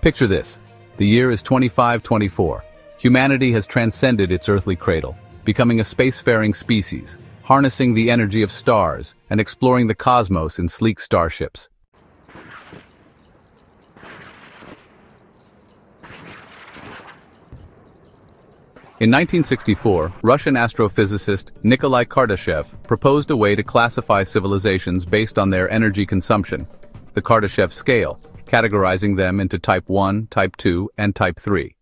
Picture this. The year is 2524. Humanity has transcended its earthly cradle, becoming a spacefaring species, harnessing the energy of stars and exploring the cosmos in sleek starships. In 1964, Russian astrophysicist Nikolai Kardashev proposed a way to classify civilizations based on their energy consumption, the Kardashev scale, categorizing them into Type 1, Type 2, and Type 3.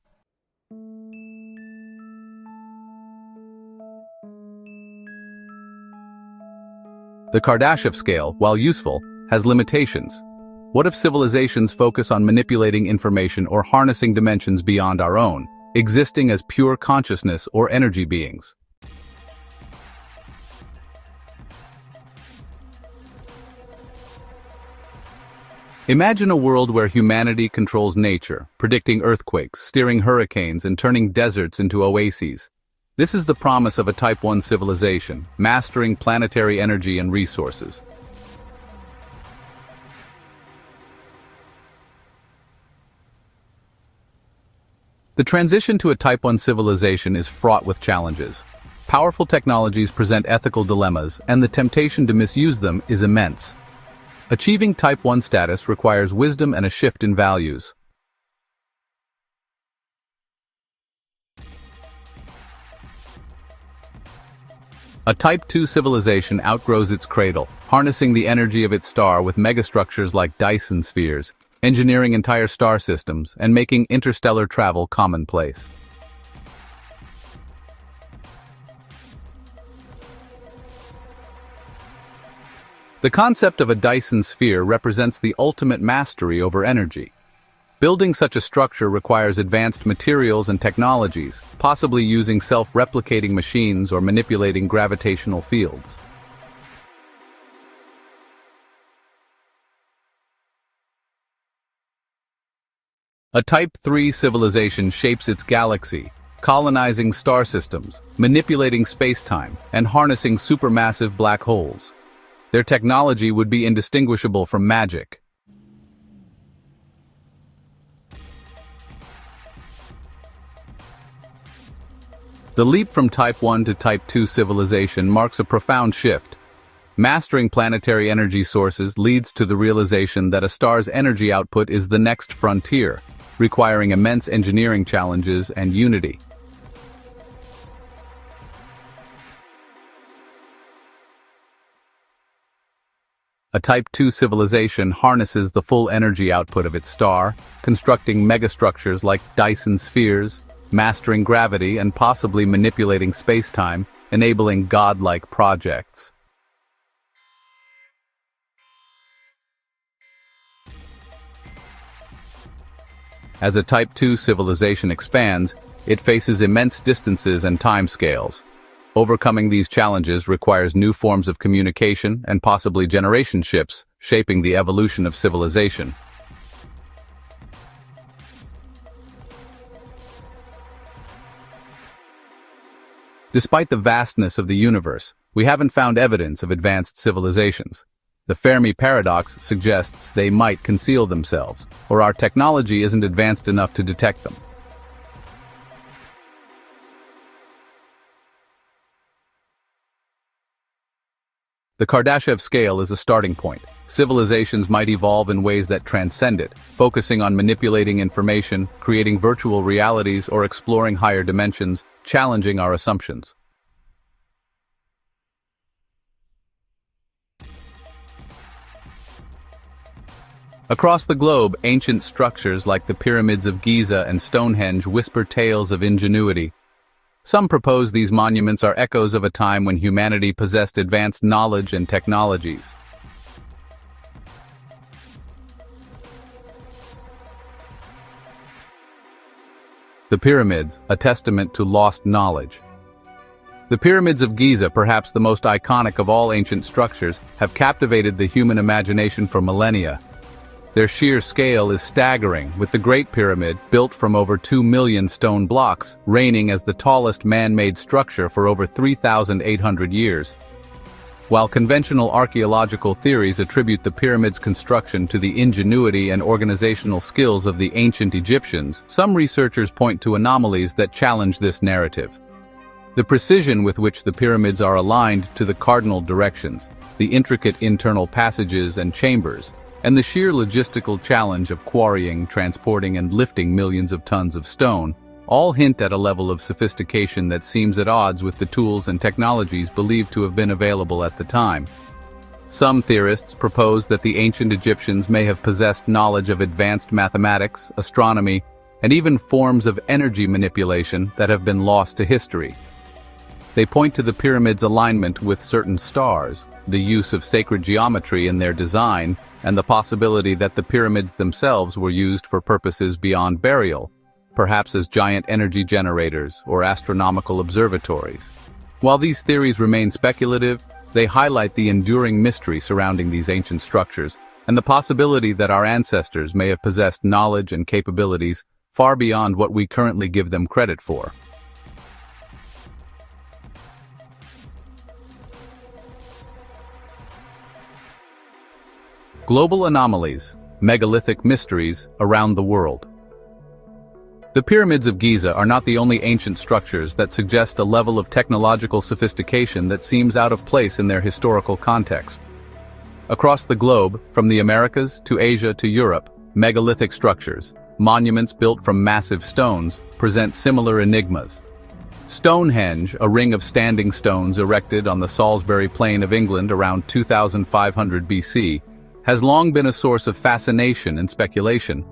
The Kardashev scale, while useful, has limitations. What if civilizations focus on manipulating information or harnessing dimensions beyond our own, existing as pure consciousness or energy beings? Imagine a world where humanity controls nature, predicting earthquakes, steering hurricanes, and turning deserts into oases. This is the promise of a Type 1 civilization, mastering planetary energy and resources. The transition to a Type 1 civilization is fraught with challenges. Powerful technologies present ethical dilemmas, and the temptation to misuse them is immense. Achieving Type 1 status requires wisdom and a shift in values. A Type 2 civilization outgrows its cradle, harnessing the energy of its star with megastructures like Dyson spheres, engineering entire star systems, and making interstellar travel commonplace. The concept of a Dyson sphere represents the ultimate mastery over energy. Building such a structure requires advanced materials and technologies, possibly using self-replicating machines or manipulating gravitational fields. A Type 3 civilization shapes its galaxy, colonizing star systems, manipulating space-time, and harnessing supermassive black holes. Their technology would be indistinguishable from magic. The leap from Type 1 to Type 2 civilization marks a profound shift. Mastering planetary energy sources leads to the realization that a star's energy output is the next frontier, requiring immense engineering challenges and unity. A Type 2 civilization harnesses the full energy output of its star, constructing megastructures like Dyson spheres, mastering gravity and possibly manipulating space-time, enabling godlike projects. As a Type 2 civilization expands, it faces immense distances and timescales. Overcoming these challenges requires new forms of communication and possibly generation shifts, shaping the evolution of civilization. Despite the vastness of the universe, we haven't found evidence of advanced civilizations. The Fermi paradox suggests they might conceal themselves, or our technology isn't advanced enough to detect them. The Kardashev scale is a starting point. Civilizations might evolve in ways that transcend it, focusing on manipulating information, creating virtual realities, or exploring higher dimensions, challenging our assumptions. Across the globe, ancient structures like the pyramids of Giza and Stonehenge whisper tales of ingenuity. Some propose these monuments are echoes of a time when humanity possessed advanced knowledge and technologies. The pyramids, a testament to lost knowledge. The pyramids of Giza, perhaps the most iconic of all ancient structures, have captivated the human imagination for millennia. Their sheer scale is staggering, with the Great Pyramid, built from over 2 million stone blocks, reigning as the tallest man-made structure for over 3,800 years. While conventional archaeological theories attribute the pyramid's construction to the ingenuity and organizational skills of the ancient Egyptians, some researchers point to anomalies that challenge this narrative. The precision with which the pyramids are aligned to the cardinal directions, the intricate internal passages and chambers, and the sheer logistical challenge of quarrying, transporting, and lifting millions of tons of stone, all hint at a level of sophistication that seems at odds with the tools and technologies believed to have been available at the time. Some theorists propose that the ancient Egyptians may have possessed knowledge of advanced mathematics, astronomy, and even forms of energy manipulation that have been lost to history. They point to the pyramid's alignment with certain stars, the use of sacred geometry in their design, and the possibility that the pyramids themselves were used for purposes beyond burial, perhaps as giant energy generators or astronomical observatories. While these theories remain speculative, they highlight the enduring mystery surrounding these ancient structures and the possibility that our ancestors may have possessed knowledge and capabilities far beyond what we currently give them credit for. Global anomalies, megalithic mysteries around the world. The pyramids of Giza are not the only ancient structures that suggest a level of technological sophistication that seems out of place in their historical context. Across the globe, from the Americas to Asia to Europe, megalithic structures, monuments built from massive stones, present similar enigmas. Stonehenge, a ring of standing stones erected on the Salisbury Plain of England around 2500 BC, has long been a source of fascination and speculation.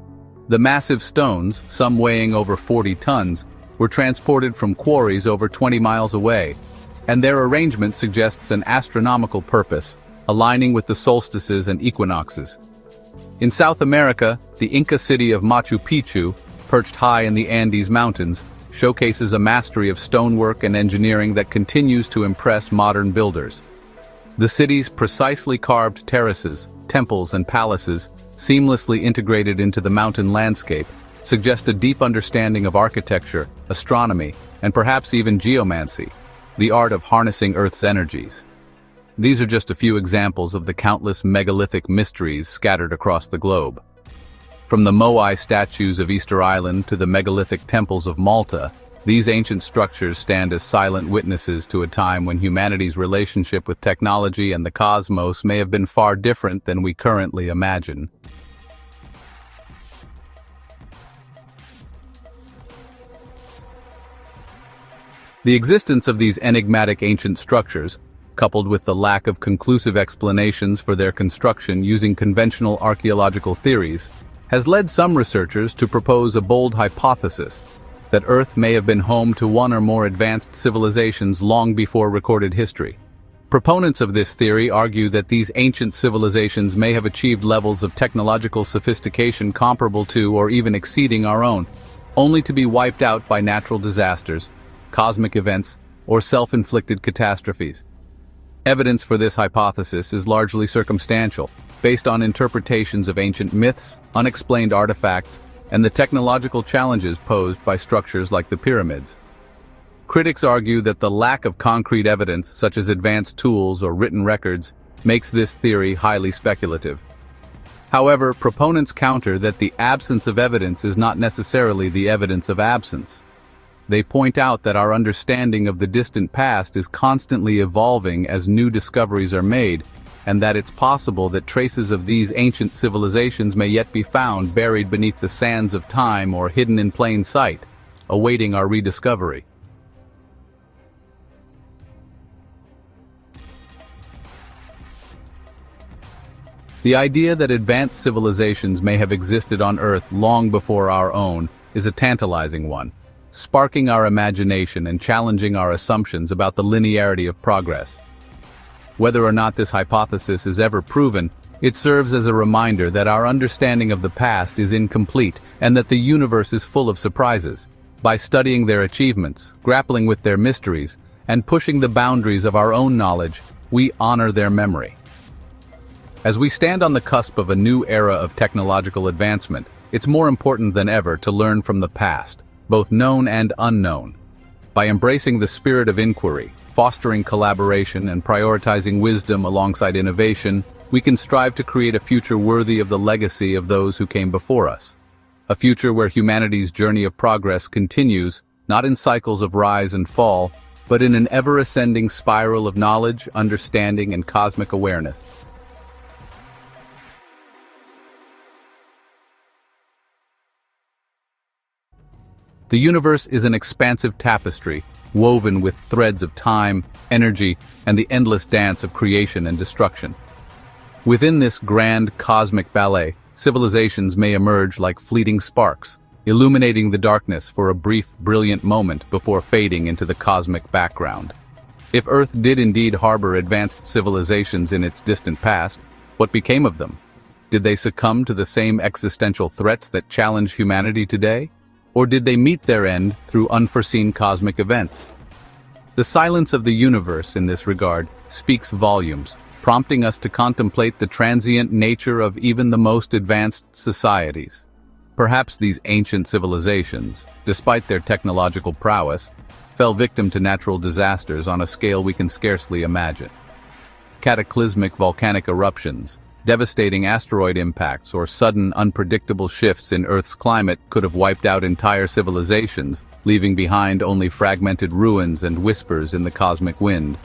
The massive stones, some weighing over 40 tons, were transported from quarries over 20 miles away, and their arrangement suggests an astronomical purpose, aligning with the solstices and equinoxes. In South America, the Inca city of Machu Picchu, perched high in the Andes Mountains, showcases a mastery of stonework and engineering that continues to impress modern builders. The city's precisely carved terraces, temples, and palaces, seamlessly integrated into the mountain landscape, suggest a deep understanding of architecture, astronomy, and perhaps even geomancy, the art of harnessing Earth's energies. These are just a few examples of the countless megalithic mysteries scattered across the globe. From the Moai statues of Easter Island to the megalithic temples of Malta, these ancient structures stand as silent witnesses to a time when humanity's relationship with technology and the cosmos may have been far different than we currently imagine. The existence of these enigmatic ancient structures, coupled with the lack of conclusive explanations for their construction using conventional archaeological theories, has led some researchers to propose a bold hypothesis that Earth may have been home to one or more advanced civilizations long before recorded history. Proponents of this theory argue that these ancient civilizations may have achieved levels of technological sophistication comparable to or even exceeding our own, only to be wiped out by natural disasters, cosmic events, or self-inflicted catastrophes. Evidence for this hypothesis is largely circumstantial, based on interpretations of ancient myths, unexplained artifacts, and the technological challenges posed by structures like the pyramids. Critics argue that the lack of concrete evidence, such as advanced tools or written records, makes this theory highly speculative. However, proponents counter that the absence of evidence is not necessarily the evidence of absence. They point out that our understanding of the distant past is constantly evolving as new discoveries are made, and that it's possible that traces of these ancient civilizations may yet be found buried beneath the sands of time or hidden in plain sight, awaiting our rediscovery. The idea that advanced civilizations may have existed on Earth long before our own is a tantalizing one, sparking our imagination and challenging our assumptions about the linearity of progress. Whether or not this hypothesis is ever proven, it serves as a reminder that our understanding of the past is incomplete and that the universe is full of surprises. By studying their achievements, grappling with their mysteries, and pushing the boundaries of our own knowledge, we honor their memory. As we stand on the cusp of a new era of technological advancement, it's more important than ever to learn from the past, both known and unknown. By embracing the spirit of inquiry, fostering collaboration, and prioritizing wisdom alongside innovation, we can strive to create a future worthy of the legacy of those who came before us. A future where humanity's journey of progress continues, not in cycles of rise and fall, but in an ever-ascending spiral of knowledge, understanding, and cosmic awareness. The universe is an expansive tapestry, woven with threads of time, energy, and the endless dance of creation and destruction. Within this grand cosmic ballet, civilizations may emerge like fleeting sparks, illuminating the darkness for a brief, brilliant moment before fading into the cosmic background. If Earth did indeed harbor advanced civilizations in its distant past, what became of them? Did they succumb to the same existential threats that challenge humanity today? Or did they meet their end through unforeseen cosmic events? The silence of the universe in this regard speaks volumes, prompting us to contemplate the transient nature of even the most advanced societies. Perhaps these ancient civilizations, despite their technological prowess, fell victim to natural disasters on a scale we can scarcely imagine. Cataclysmic volcanic eruptions, devastating asteroid impacts, or sudden, unpredictable shifts in Earth's climate could have wiped out entire civilizations, leaving behind only fragmented ruins and whispers in the cosmic wind.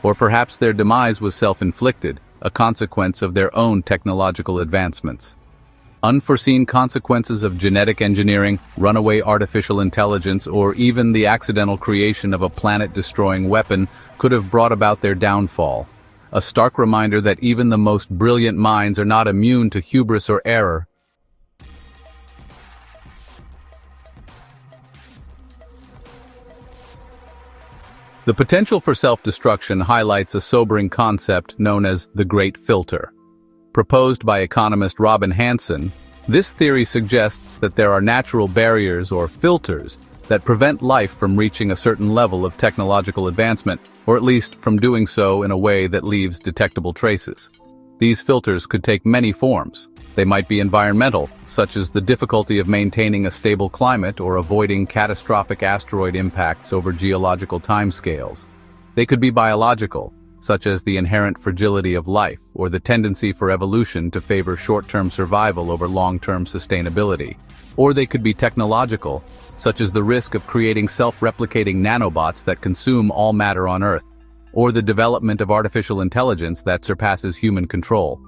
Or perhaps their demise was self-inflicted, a consequence of their own technological advancements. Unforeseen consequences of genetic engineering, runaway artificial intelligence, or even the accidental creation of a planet-destroying weapon could have brought about their downfall. A stark reminder that even the most brilliant minds are not immune to hubris or error. The potential for self-destruction highlights a sobering concept known as the Great Filter. Proposed by economist Robin Hanson, this theory suggests that there are natural barriers or filters that prevent life from reaching a certain level of technological advancement, or at least from doing so in a way that leaves detectable traces. These filters could take many forms. They might be environmental, such as the difficulty of maintaining a stable climate or avoiding catastrophic asteroid impacts over geological timescales. They could be biological, such as the inherent fragility of life or the tendency for evolution to favor short-term survival over long-term sustainability. Or they could be technological, such as the risk of creating self-replicating nanobots that consume all matter on Earth, or the development of artificial intelligence that surpasses human control.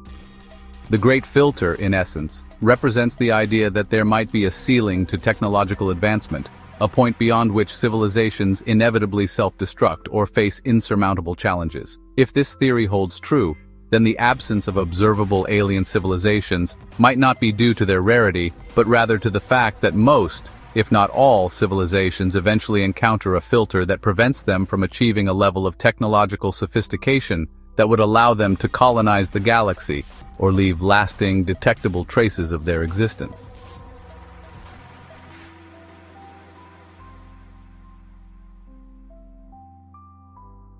The Great Filter, in essence, represents the idea that there might be a ceiling to technological advancement, a point beyond which civilizations inevitably self-destruct or face insurmountable challenges. If this theory holds true, then the absence of observable alien civilizations might not be due to their rarity, but rather to the fact that most, if not all, civilizations eventually encounter a filter that prevents them from achieving a level of technological sophistication that would allow them to colonize the galaxy or leave lasting, detectable traces of their existence.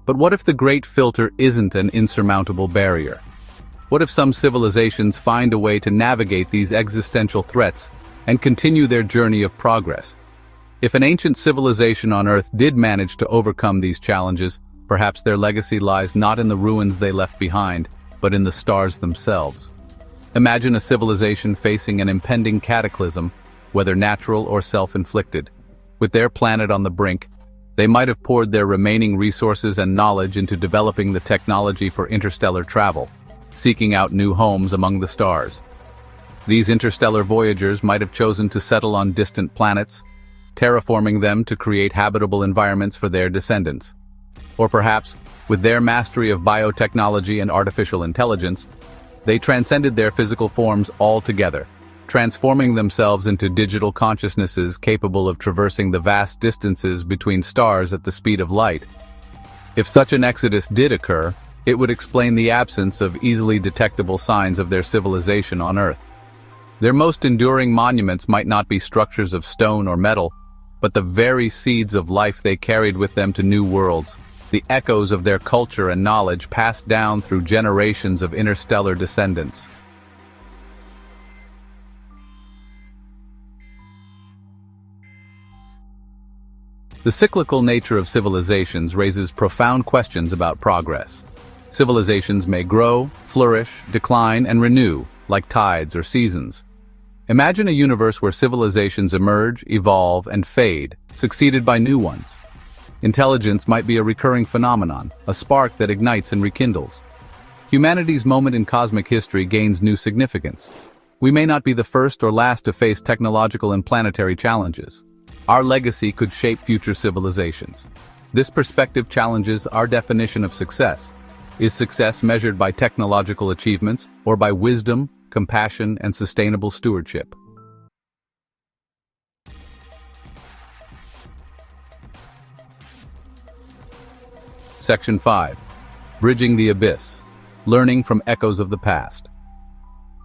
But what if the Great Filter isn't an insurmountable barrier? What if some civilizations find a way to navigate these existential threats and continue their journey of progress? If an ancient civilization on Earth did manage to overcome these challenges, perhaps their legacy lies not in the ruins they left behind, but in the stars themselves. Imagine a civilization facing an impending cataclysm, whether natural or self-inflicted. With their planet on the brink, they might have poured their remaining resources and knowledge into developing the technology for interstellar travel, seeking out new homes among the stars. These interstellar voyagers might have chosen to settle on distant planets, terraforming them to create habitable environments for their descendants. Or perhaps, with their mastery of biotechnology and artificial intelligence, they transcended their physical forms altogether, transforming themselves into digital consciousnesses capable of traversing the vast distances between stars at the speed of light. If such an exodus did occur, it would explain the absence of easily detectable signs of their civilization on Earth. Their most enduring monuments might not be structures of stone or metal, but the very seeds of life they carried with them to new worlds, the echoes of their culture and knowledge passed down through generations of interstellar descendants. The cyclical nature of civilizations raises profound questions about progress. Civilizations may grow, flourish, decline, and renew, like tides or seasons. Imagine a universe where civilizations emerge, evolve, and fade, succeeded by new ones. Intelligence might be a recurring phenomenon, a spark that ignites and rekindles. Humanity's moment in cosmic history gains new significance. We may not be the first or last to face technological and planetary challenges. Our legacy could shape future civilizations. This perspective challenges our definition of success. Is success measured by technological achievements or by wisdom, compassion, and sustainable stewardship? Section 5. Bridging the Abyss. Learning from echoes of the past.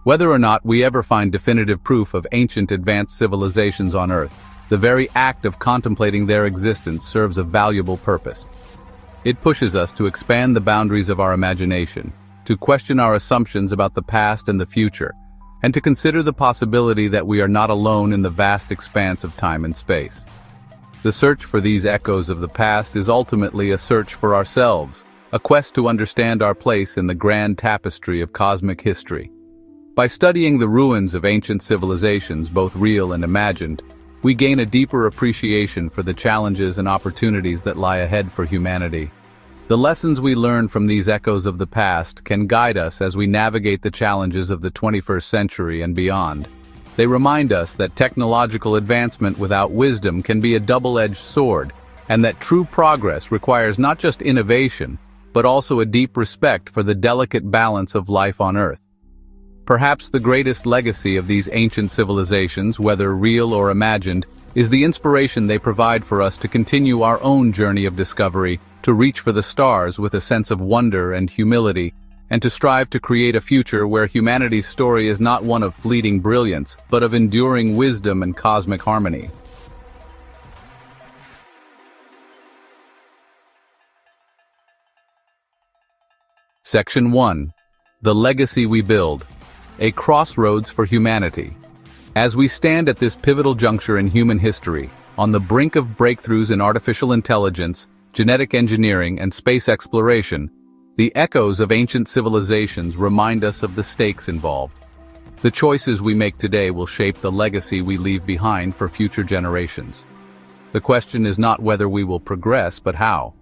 Whether or not we ever find definitive proof of ancient advanced civilizations on Earth, the very act of contemplating their existence serves a valuable purpose. It pushes us to expand the boundaries of our imagination, to question our assumptions about the past and the future, and to consider the possibility that we are not alone in the vast expanse of time and space. The search for these echoes of the past is ultimately a search for ourselves, a quest to understand our place in the grand tapestry of cosmic history. By studying the ruins of ancient civilizations, both real and imagined, we gain a deeper appreciation for the challenges and opportunities that lie ahead for humanity. The lessons we learn from these echoes of the past can guide us as we navigate the challenges of the 21st century and beyond. They remind us that technological advancement without wisdom can be a double-edged sword, and that true progress requires not just innovation, but also a deep respect for the delicate balance of life on Earth. Perhaps the greatest legacy of these ancient civilizations, whether real or imagined, is the inspiration they provide for us to continue our own journey of discovery, to reach for the stars with a sense of wonder and humility, and to strive to create a future where humanity's story is not one of fleeting brilliance, but of enduring wisdom and cosmic harmony. Section 1. The Legacy We Build. A crossroads for humanity. As we stand at this pivotal juncture in human history, on the brink of breakthroughs in artificial intelligence, genetic engineering, and space exploration, the echoes of ancient civilizations remind us of the stakes involved. The choices we make today will shape the legacy we leave behind for future generations. The question is not whether we will progress, but how.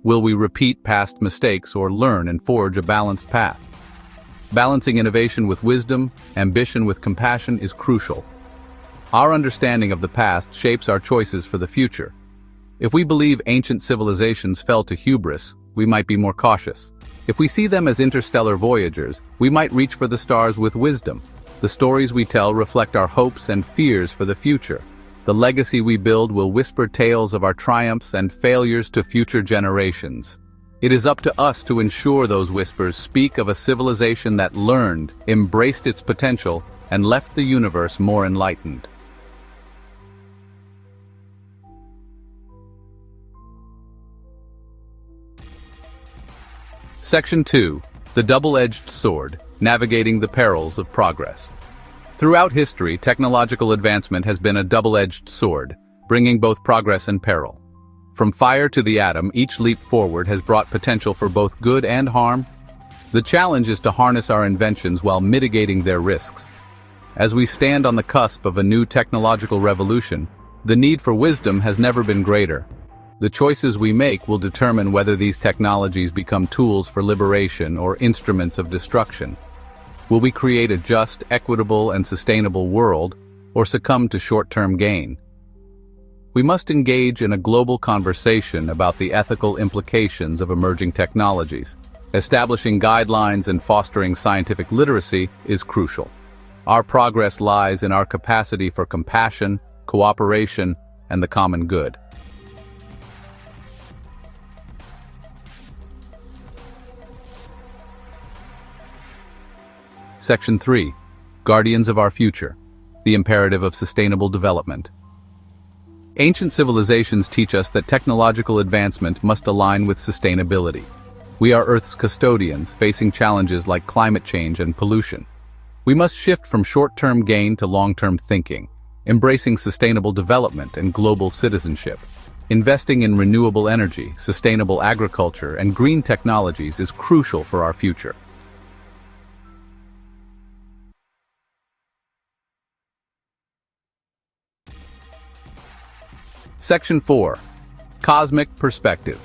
Will we repeat past mistakes or learn and forge a balanced path? Balancing innovation with wisdom, ambition with compassion is crucial. Our understanding of the past shapes our choices for the future. If we believe ancient civilizations fell to hubris, we might be more cautious. If we see them as interstellar voyagers, we might reach for the stars with wisdom. The stories we tell reflect our hopes and fears for the future. The legacy we build will whisper tales of our triumphs and failures to future generations. It is up to us to ensure those whispers speak of a civilization that learned, embraced its potential, and left the universe more enlightened. Section 2. The Double-Edged Sword. Navigating the Perils of Progress. Throughout history, technological advancement has been a double-edged sword, bringing both progress and peril. From fire to the atom, each leap forward has brought potential for both good and harm. The challenge is to harness our inventions while mitigating their risks. As we stand on the cusp of a new technological revolution, the need for wisdom has never been greater. The choices we make will determine whether these technologies become tools for liberation or instruments of destruction. Will we create a just, equitable, and sustainable world, or succumb to short-term gain? We must engage in a global conversation about the ethical implications of emerging technologies. Establishing guidelines and fostering scientific literacy is crucial. Our progress lies in our capacity for compassion, cooperation, and the common good. Section 3. Guardians of our Future. The Imperative of Sustainable Development. Ancient civilizations teach us that technological advancement must align with sustainability. We are Earth's custodians, facing challenges like climate change and pollution. We must shift from short-term gain to long-term thinking, embracing sustainable development and global citizenship. Investing in renewable energy, sustainable agriculture, and green technologies is crucial for our future. Section 4. Cosmic Perspective.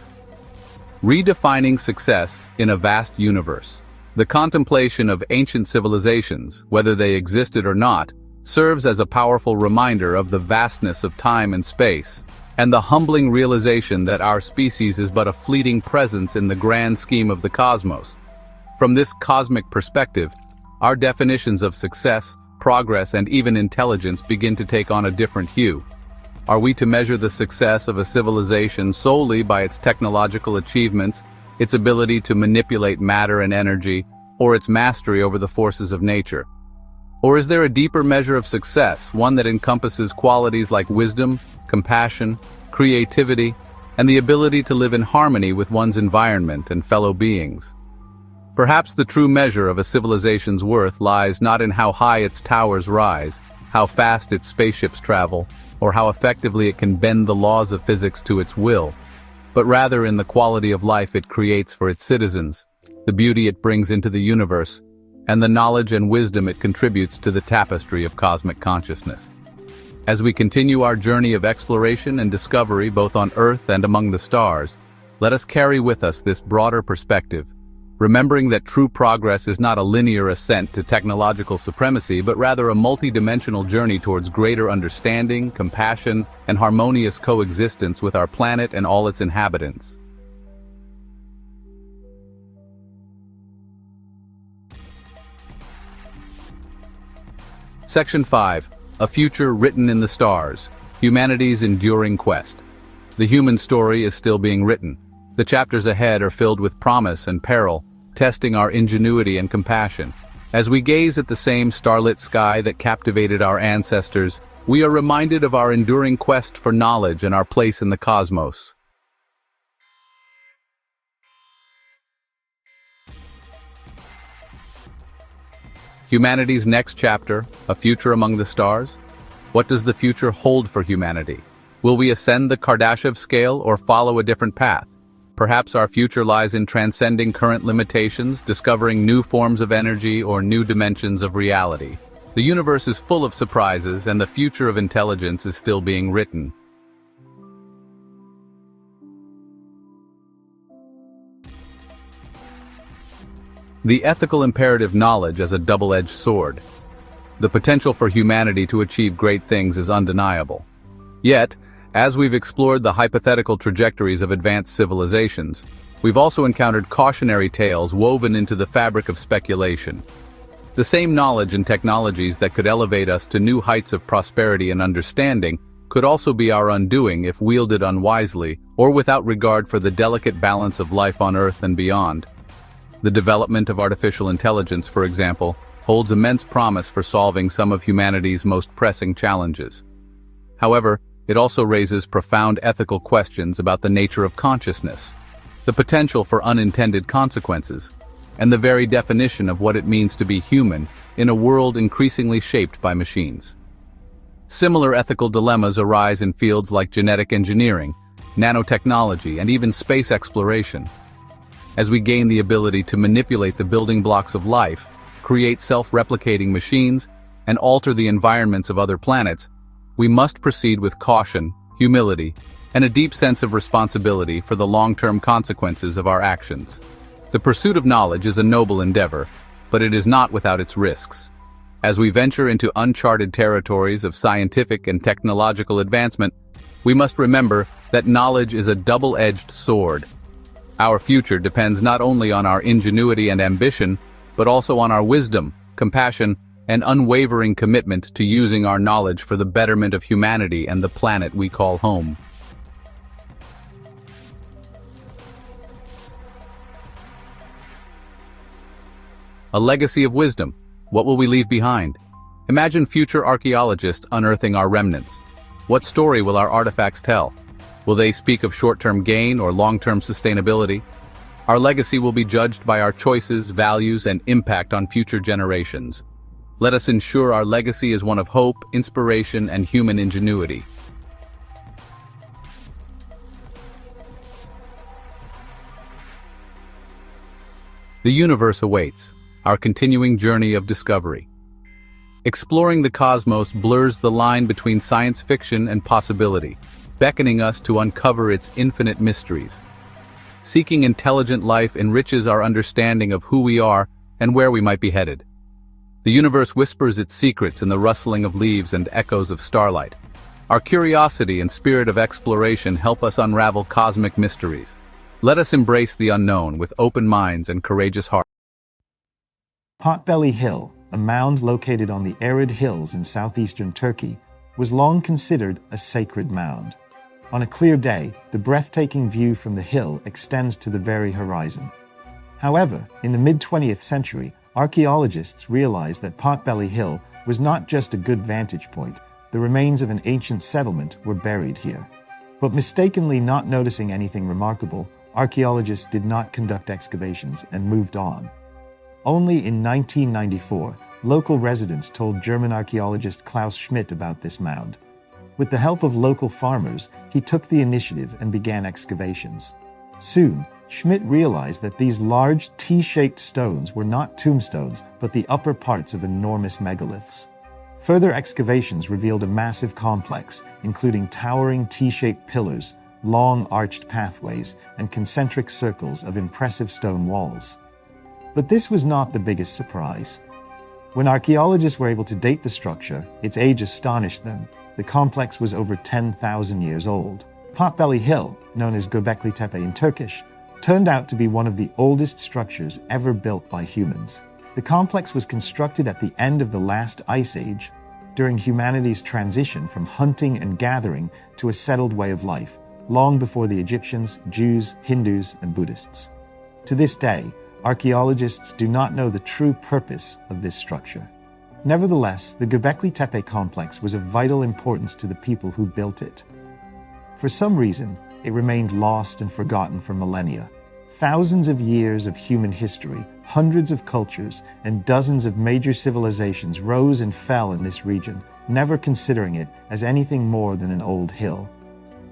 Redefining success in a vast universe. The contemplation of ancient civilizations, whether they existed or not, serves as a powerful reminder of the vastness of time and space, and the humbling realization that our species is but a fleeting presence in the grand scheme of the cosmos. From this cosmic perspective, our definitions of success, progress, and even intelligence begin to take on a different hue. Are we to measure the success of a civilization solely by its technological achievements, its ability to manipulate matter and energy, or its mastery over the forces of nature? Or is there a deeper measure of success, one that encompasses qualities like wisdom, compassion, creativity, and the ability to live in harmony with one's environment and fellow beings? Perhaps the true measure of a civilization's worth lies not in how high its towers rise, how fast its spaceships travel, or how effectively it can bend the laws of physics to its will, but rather in the quality of life it creates for its citizens, the beauty it brings into the universe, and the knowledge and wisdom it contributes to the tapestry of cosmic consciousness. As we continue our journey of exploration and discovery both on Earth and among the stars, let us carry with us this broader perspective, remembering that true progress is not a linear ascent to technological supremacy, but rather a multidimensional journey towards greater understanding, compassion, and harmonious coexistence with our planet and all its inhabitants. Section 5. A Future Written in the Stars. Humanity's Enduring Quest. The human story is still being written. The chapters ahead are filled with promise and peril, testing our ingenuity and compassion. As we gaze at the same starlit sky that captivated our ancestors, we are reminded of our enduring quest for knowledge and our place in the cosmos. Humanity's next chapter, A Future Among the Stars? What does the future hold for humanity? Will we ascend the Kardashev scale or follow a different path? Perhaps our future lies in transcending current limitations, discovering new forms of energy or new dimensions of reality. The universe is full of surprises, and the future of intelligence is still being written. The ethical imperative knowledge as a double-edged sword. The potential for humanity to achieve great things is undeniable. Yet, as we've explored the hypothetical trajectories of advanced civilizations, we've also encountered cautionary tales woven into the fabric of speculation. The same knowledge and technologies that could elevate us to new heights of prosperity and understanding could also be our undoing if wielded unwisely or without regard for the delicate balance of life on Earth and beyond. The development of artificial intelligence, for example, holds immense promise for solving some of humanity's most pressing challenges. However, it also raises profound ethical questions about the nature of consciousness, the potential for unintended consequences, and the very definition of what it means to be human in a world increasingly shaped by machines. Similar ethical dilemmas arise in fields like genetic engineering, nanotechnology, and even space exploration. As we gain the ability to manipulate the building blocks of life, create self-replicating machines, and alter the environments of other planets, we must proceed with caution, humility, and a deep sense of responsibility for the long-term consequences of our actions. The pursuit of knowledge is a noble endeavor, but it is not without its risks. As we venture into uncharted territories of scientific and technological advancement, we must remember that knowledge is a double-edged sword. Our future depends not only on our ingenuity and ambition, but also on our wisdom, compassion, and unwavering commitment to using our knowledge for the betterment of humanity and the planet we call home. A legacy of wisdom. What will we leave behind? Imagine future archaeologists unearthing our remnants. What story will our artifacts tell? Will they speak of short-term gain or long-term sustainability? Our legacy will be judged by our choices, values, and impact on future generations. Let us ensure our legacy is one of hope, inspiration, and human ingenuity. The universe awaits, our continuing journey of discovery. Exploring the cosmos blurs the line between science fiction and possibility, beckoning us to uncover its infinite mysteries. Seeking intelligent life enriches our understanding of who we are and where we might be headed. The universe whispers its secrets in the rustling of leaves and echoes of starlight. Our curiosity and spirit of exploration help us unravel cosmic mysteries. Let us embrace the unknown with open minds and courageous hearts. Potbelly Hill, a mound located on the arid hills in southeastern Turkey, was long considered a sacred mound. On a clear day, the breathtaking view from the hill extends to the very horizon. However, in the mid-20th century, archaeologists realized that Potbelly Hill was not just a good vantage point. The remains of an ancient settlement were buried here. But mistakenly not noticing anything remarkable, archaeologists did not conduct excavations and moved on. Only in 1994, local residents told German archaeologist Klaus Schmidt about this mound. With the help of local farmers, he took the initiative and began excavations. Soon, Schmidt realized that these large T-shaped stones were not tombstones, but the upper parts of enormous megaliths. Further excavations revealed a massive complex, including towering T-shaped pillars, long arched pathways, and concentric circles of impressive stone walls. But this was not the biggest surprise. When archaeologists were able to date the structure, its age astonished them. The complex was over 10,000 years old. Potbelly Hill, known as Gobekli Tepe in Turkish, turned out to be one of the oldest structures ever built by humans. The complex was constructed at the end of the last ice age, during humanity's transition from hunting and gathering to a settled way of life, long before the Egyptians, Jews, Hindus, and Buddhists. To this day, archaeologists do not know the true purpose of this structure. Nevertheless, the Gobekli Tepe complex was of vital importance to the people who built it. For some reason, it remained lost and forgotten for millennia. Thousands of years of human history, hundreds of cultures, and dozens of major civilizations rose and fell in this region, never considering it as anything more than an old hill.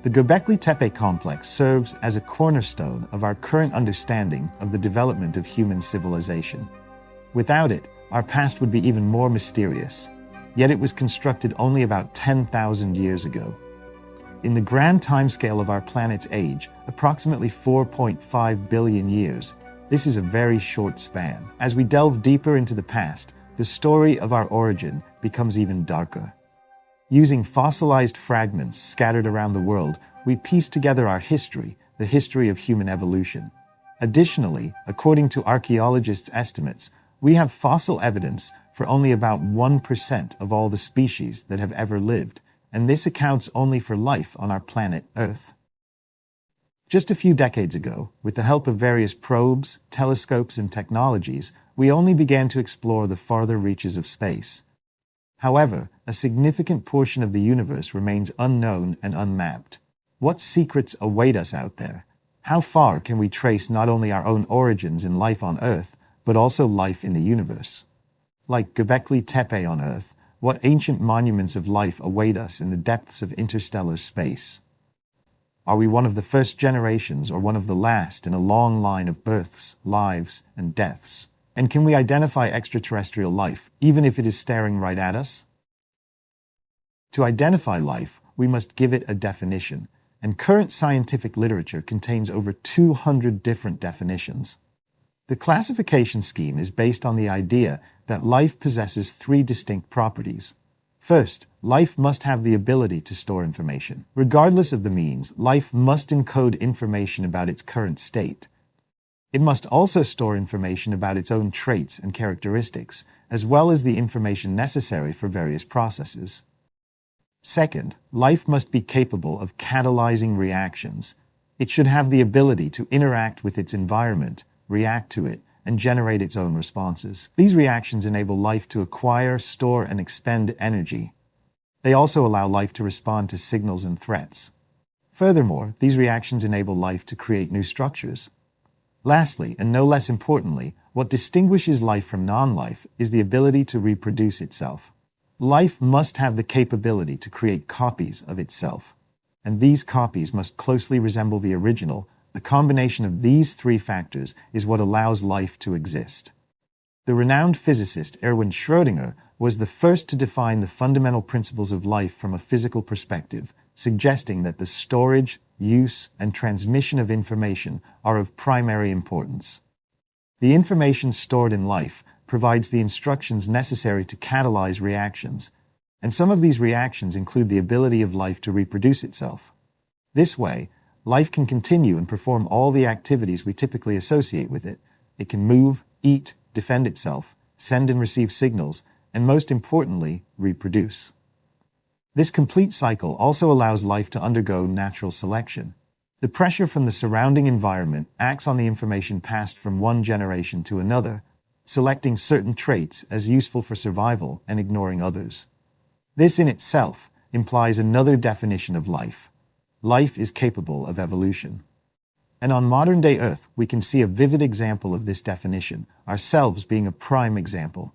The Gobekli Tepe complex serves as a cornerstone of our current understanding of the development of human civilization. Without it, our past would be even more mysterious. Yet it was constructed only about 10,000 years ago. In the grand timescale of our planet's age, approximately 4.5 billion years, this is a very short span. As we delve deeper into the past, the story of our origin becomes even darker. Using fossilized fragments scattered around the world, we piece together our history, the history of human evolution. Additionally, according to archaeologists' estimates, we have fossil evidence for only about 1% of all the species that have ever lived, and this accounts only for life on our planet Earth. Just a few decades ago, with the help of various probes, telescopes, and technologies, we only began to explore the farther reaches of space. However, a significant portion of the universe remains unknown and unmapped. What secrets await us out there? How far can we trace not only our own origins in life on Earth, but also life in the universe? Like Gobekli Tepe on Earth, what ancient monuments of life await us in the depths of interstellar space? Are we one of the first generations or one of the last in a long line of births, lives, and deaths? And can we identify extraterrestrial life, even if it is staring right at us? To identify life, we must give it a definition, and current scientific literature contains over 200 different definitions. The classification scheme is based on the idea that life possesses three distinct properties. First, life must have the ability to store information. Regardless of the means, life must encode information about its current state. It must also store information about its own traits and characteristics, as well as the information necessary for various processes. Second, life must be capable of catalyzing reactions. It should have the ability to interact with its environment, react to it, and generate its own responses. These reactions enable life to acquire, store, and expend energy. They also allow life to respond to signals and threats. Furthermore, these reactions enable life to create new structures. Lastly, and no less importantly, what distinguishes life from non-life is the ability to reproduce itself. Life must have the capability to create copies of itself, and these copies must closely resemble the original, The combination of these three factors is what allows life to exist. The renowned physicist Erwin Schrödinger was the first to define the fundamental principles of life from a physical perspective, suggesting that the storage, use, and transmission of information are of primary importance. The information stored in life provides the instructions necessary to catalyze reactions, and some of these reactions include the ability of life to reproduce itself. This way, life can continue and perform all the activities we typically associate with it. It can move, eat, defend itself, send and receive signals, and most importantly, reproduce. This complete cycle also allows life to undergo natural selection. The pressure from the surrounding environment acts on the information passed from one generation to another, selecting certain traits as useful for survival and ignoring others. This in itself implies another definition of life. Life is capable of evolution. And on modern-day Earth, we can see a vivid example of this definition, ourselves being a prime example.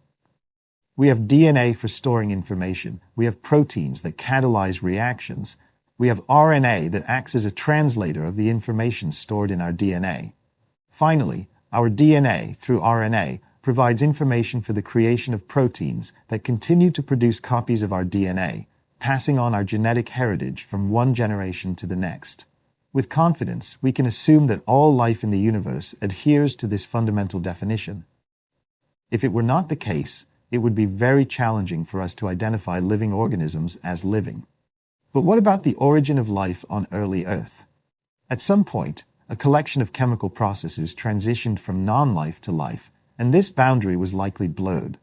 We have DNA for storing information. We have proteins that catalyze reactions. We have RNA that acts as a translator of the information stored in our DNA. Finally, our DNA, through RNA, provides information for the creation of proteins that continue to produce copies of our DNA, passing on our genetic heritage from one generation to the next. With confidence, we can assume that all life in the universe adheres to this fundamental definition. If it were not the case, it would be very challenging for us to identify living organisms as living. But what about the origin of life on early Earth? At some point, a collection of chemical processes transitioned from non-life to life, and this boundary was likely blurred.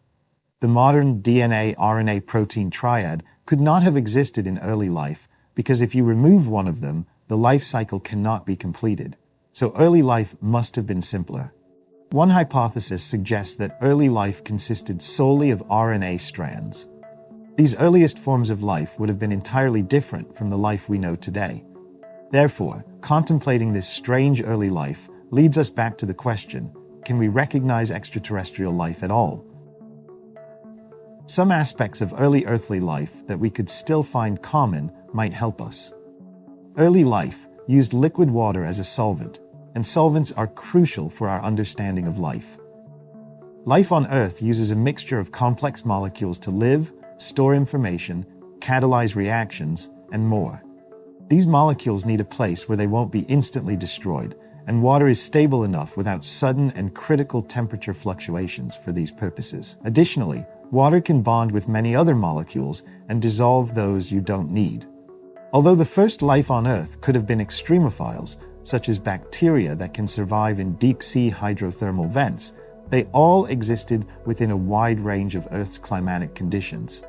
The modern DNA-RNA protein triad could not have existed in early life because if you remove one of them, the life cycle cannot be completed. So early life must have been simpler. One hypothesis suggests that early life consisted solely of RNA strands. These earliest forms of life would have been entirely different from the life we know today. Therefore, contemplating this strange early life leads us back to the question, can we recognize extraterrestrial life at all? Some aspects of early earthly life that we could still find common might help us. Early life used liquid water as a solvent, and solvents are crucial for our understanding of life. Life on Earth uses a mixture of complex molecules to live, store information, catalyze reactions, and more. These molecules need a place where they won't be instantly destroyed, and water is stable enough without sudden and critical temperature fluctuations for these purposes. Additionally, water can bond with many other molecules and dissolve those you don't need. Although the first life on Earth could have been extremophiles, such as bacteria that can survive in deep-sea hydrothermal vents, they all existed within a wide range of Earth's climatic conditions.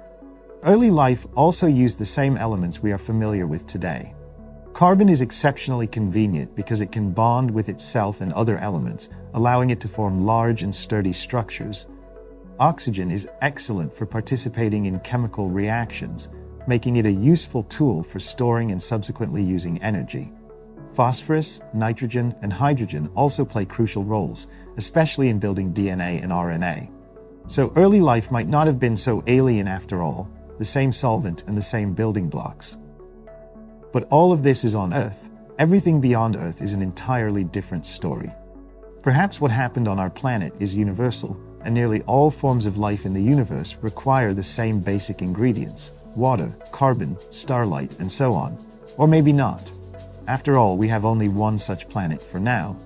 Early life also used the same elements we are familiar with today. Carbon is exceptionally convenient because it can bond with itself and other elements, allowing it to form large and sturdy structures. Oxygen is excellent for participating in chemical reactions, making it a useful tool for storing and subsequently using energy. Phosphorus, nitrogen, and hydrogen also play crucial roles, especially in building DNA and RNA. So early life might not have been so alien after all, the same solvent and the same building blocks. But all of this is on Earth. Everything beyond Earth is an entirely different story. Perhaps what happened on our planet is universal, and nearly all forms of life in the universe require the same basic ingredients: water, carbon, starlight, and so on. Or maybe not. After all, we have only one such planet for now.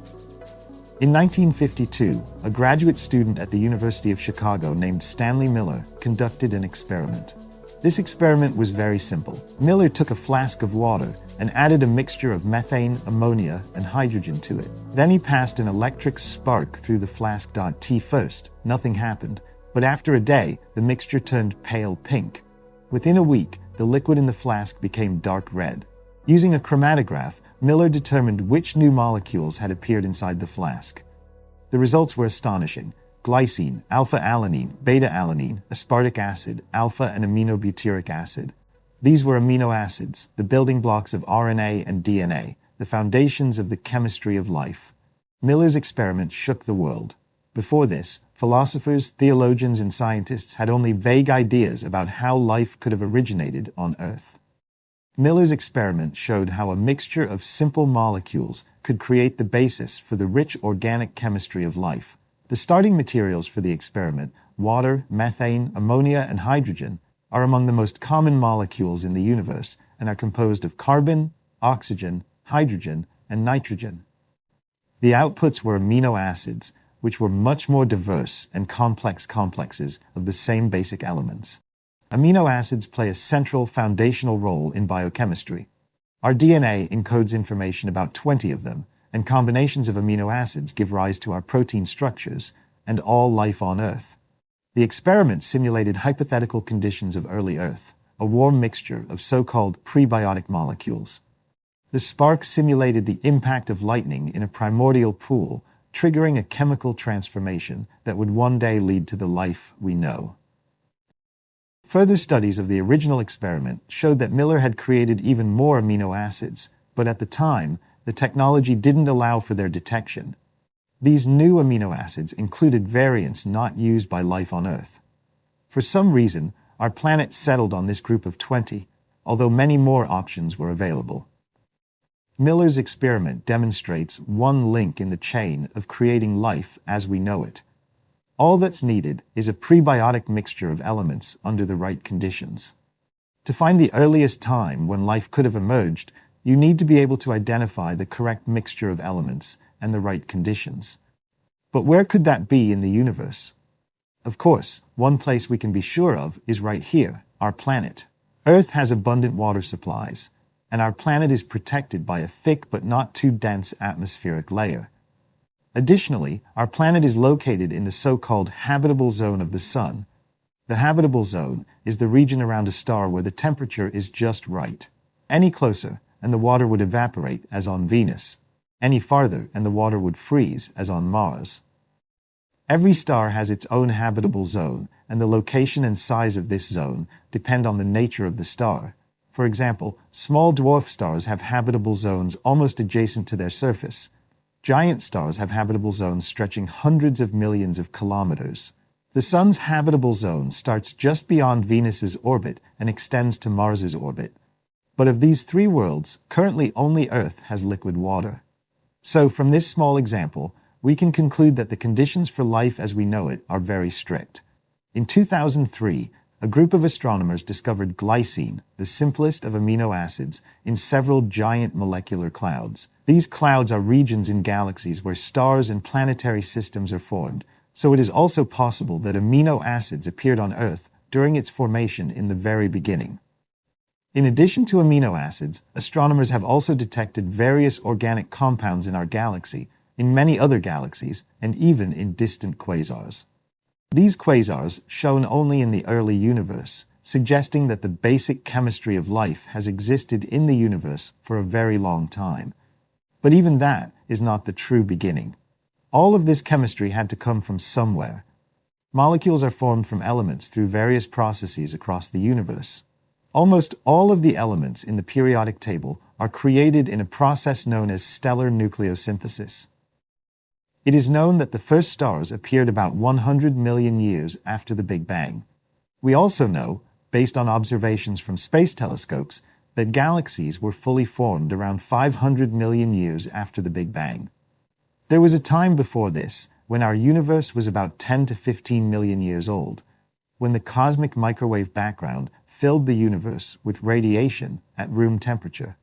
In 1952, a graduate student at the University of Chicago named Stanley Miller conducted an experiment. This experiment was very simple. Miller took a flask of water and added a mixture of methane, ammonia, and hydrogen to it. Then he passed an electric spark through the flask. T first. Nothing happened. But after a day, the mixture turned pale pink. Within a week, the liquid in the flask became dark red. Using a chromatograph, Miller determined which new molecules had appeared inside the flask. The results were astonishing. Glycine, alpha-alanine, beta-alanine, aspartic acid, alpha and aminobutyric acid. These were amino acids, the building blocks of RNA and DNA, the foundations of the chemistry of life. Miller's experiment shook the world. Before this, philosophers, theologians, and scientists had only vague ideas about how life could have originated on Earth. Miller's experiment showed how a mixture of simple molecules could create the basis for the rich organic chemistry of life. The starting materials for the experiment, water, methane, ammonia, and hydrogen, are among the most common molecules in the universe and are composed of carbon, oxygen, hydrogen, and nitrogen. The outputs were amino acids, which were much more diverse and complex complexes of the same basic elements. Amino acids play a central foundational role in biochemistry. Our DNA encodes information about 20 of them, and combinations of amino acids give rise to our protein structures and all life on Earth. The experiment simulated hypothetical conditions of early Earth, a warm mixture of so-called prebiotic molecules. The spark simulated the impact of lightning in a primordial pool, triggering a chemical transformation that would one day lead to the life we know. Further studies of the original experiment showed that Miller had created even more amino acids, but at the time, the technology didn't allow for their detection. These new amino acids included variants not used by life on Earth. For some reason, our planet settled on this group of 20, although many more options were available. Miller's experiment demonstrates one link in the chain of creating life as we know it. All that's needed is a prebiotic mixture of elements under the right conditions. To find the earliest time when life could have emerged, you need to be able to identify the correct mixture of elements and the right conditions. But where could that be in the universe? Of course, one place we can be sure of is right here, our planet. Earth has abundant water supplies, and our planet is protected by a thick but not too dense atmospheric layer. Additionally, our planet is located in the so-called habitable zone of the Sun. The habitable zone is the region around a star where the temperature is just right. Any closer, and the water would evaporate, as on Venus. Any farther, and the water would freeze, as on Mars. Every star has its own habitable zone, and the location and size of this zone depend on the nature of the star. For example, small dwarf stars have habitable zones almost adjacent to their surface. Giant stars have habitable zones stretching hundreds of millions of kilometers. The Sun's habitable zone starts just beyond Venus's orbit and extends to Mars's orbit. But of these three worlds, currently only Earth has liquid water. So from this small example, we can conclude that the conditions for life as we know it are very strict. In 2003, a group of astronomers discovered glycine, the simplest of amino acids, in several giant molecular clouds. These clouds are regions in galaxies where stars and planetary systems are formed, so it is also possible that amino acids appeared on Earth during its formation in the very beginning. In addition to amino acids, astronomers have also detected various organic compounds in our galaxy, in many other galaxies, and even in distant quasars. These quasars, shown only in the early universe, suggesting that the basic chemistry of life has existed in the universe for a very long time. But even that is not the true beginning. All of this chemistry had to come from somewhere. Molecules are formed from elements through various processes across the universe. Almost all of the elements in the periodic table are created in a process known as stellar nucleosynthesis. It is known that the first stars appeared about 100 million years after the Big Bang. We also know, based on observations from space telescopes, that galaxies were fully formed around 500 million years after the Big Bang. There was a time before this, when our universe was about 10 to 15 million years old, when the cosmic microwave background filled the universe with radiation at room temperature.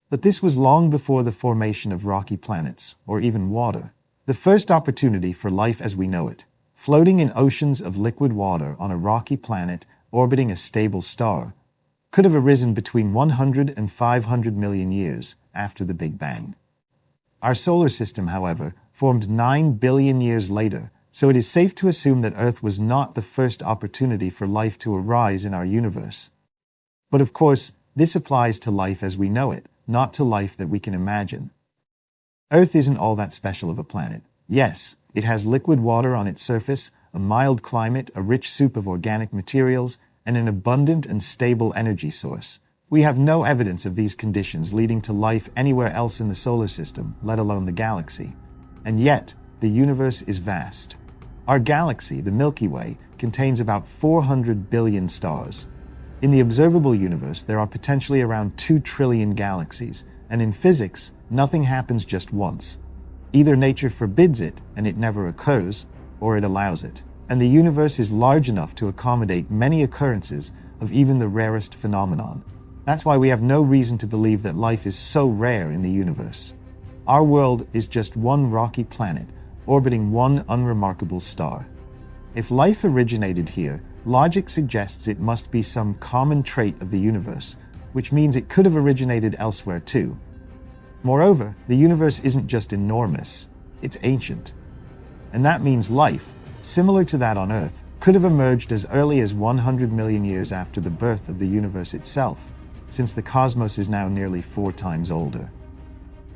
But this was long before the formation of rocky planets, or even water. The first opportunity for life as we know it, floating in oceans of liquid water on a rocky planet orbiting a stable star, could have arisen between 100 and 500 million years after the Big Bang. Our solar system, however, formed 9 billion years later, so it is safe to assume that Earth was not the first opportunity for life to arise in our universe. But of course, this applies to life as we know it, not to life that we can imagine. Earth isn't all that special of a planet. Yes, it has liquid water on its surface, a mild climate, a rich soup of organic materials, and an abundant and stable energy source. We have no evidence of these conditions leading to life anywhere else in the solar system, let alone the galaxy. And yet, the universe is vast. Our galaxy, the Milky Way, contains about 400 billion stars. In the observable universe, there are potentially around 2 trillion galaxies, and in physics, nothing happens just once. Either nature forbids it and it never occurs, or it allows it. And the universe is large enough to accommodate many occurrences of even the rarest phenomenon. That's why we have no reason to believe that life is so rare in the universe. Our world is just one rocky planet, orbiting one unremarkable star. If life originated here, logic suggests it must be some common trait of the universe, which means it could have originated elsewhere too. Moreover, the universe isn't just enormous, it's ancient. And that means life, similar to that on Earth, could have emerged as early as 100 million years after the birth of the universe itself, since the cosmos is now nearly 4 times older.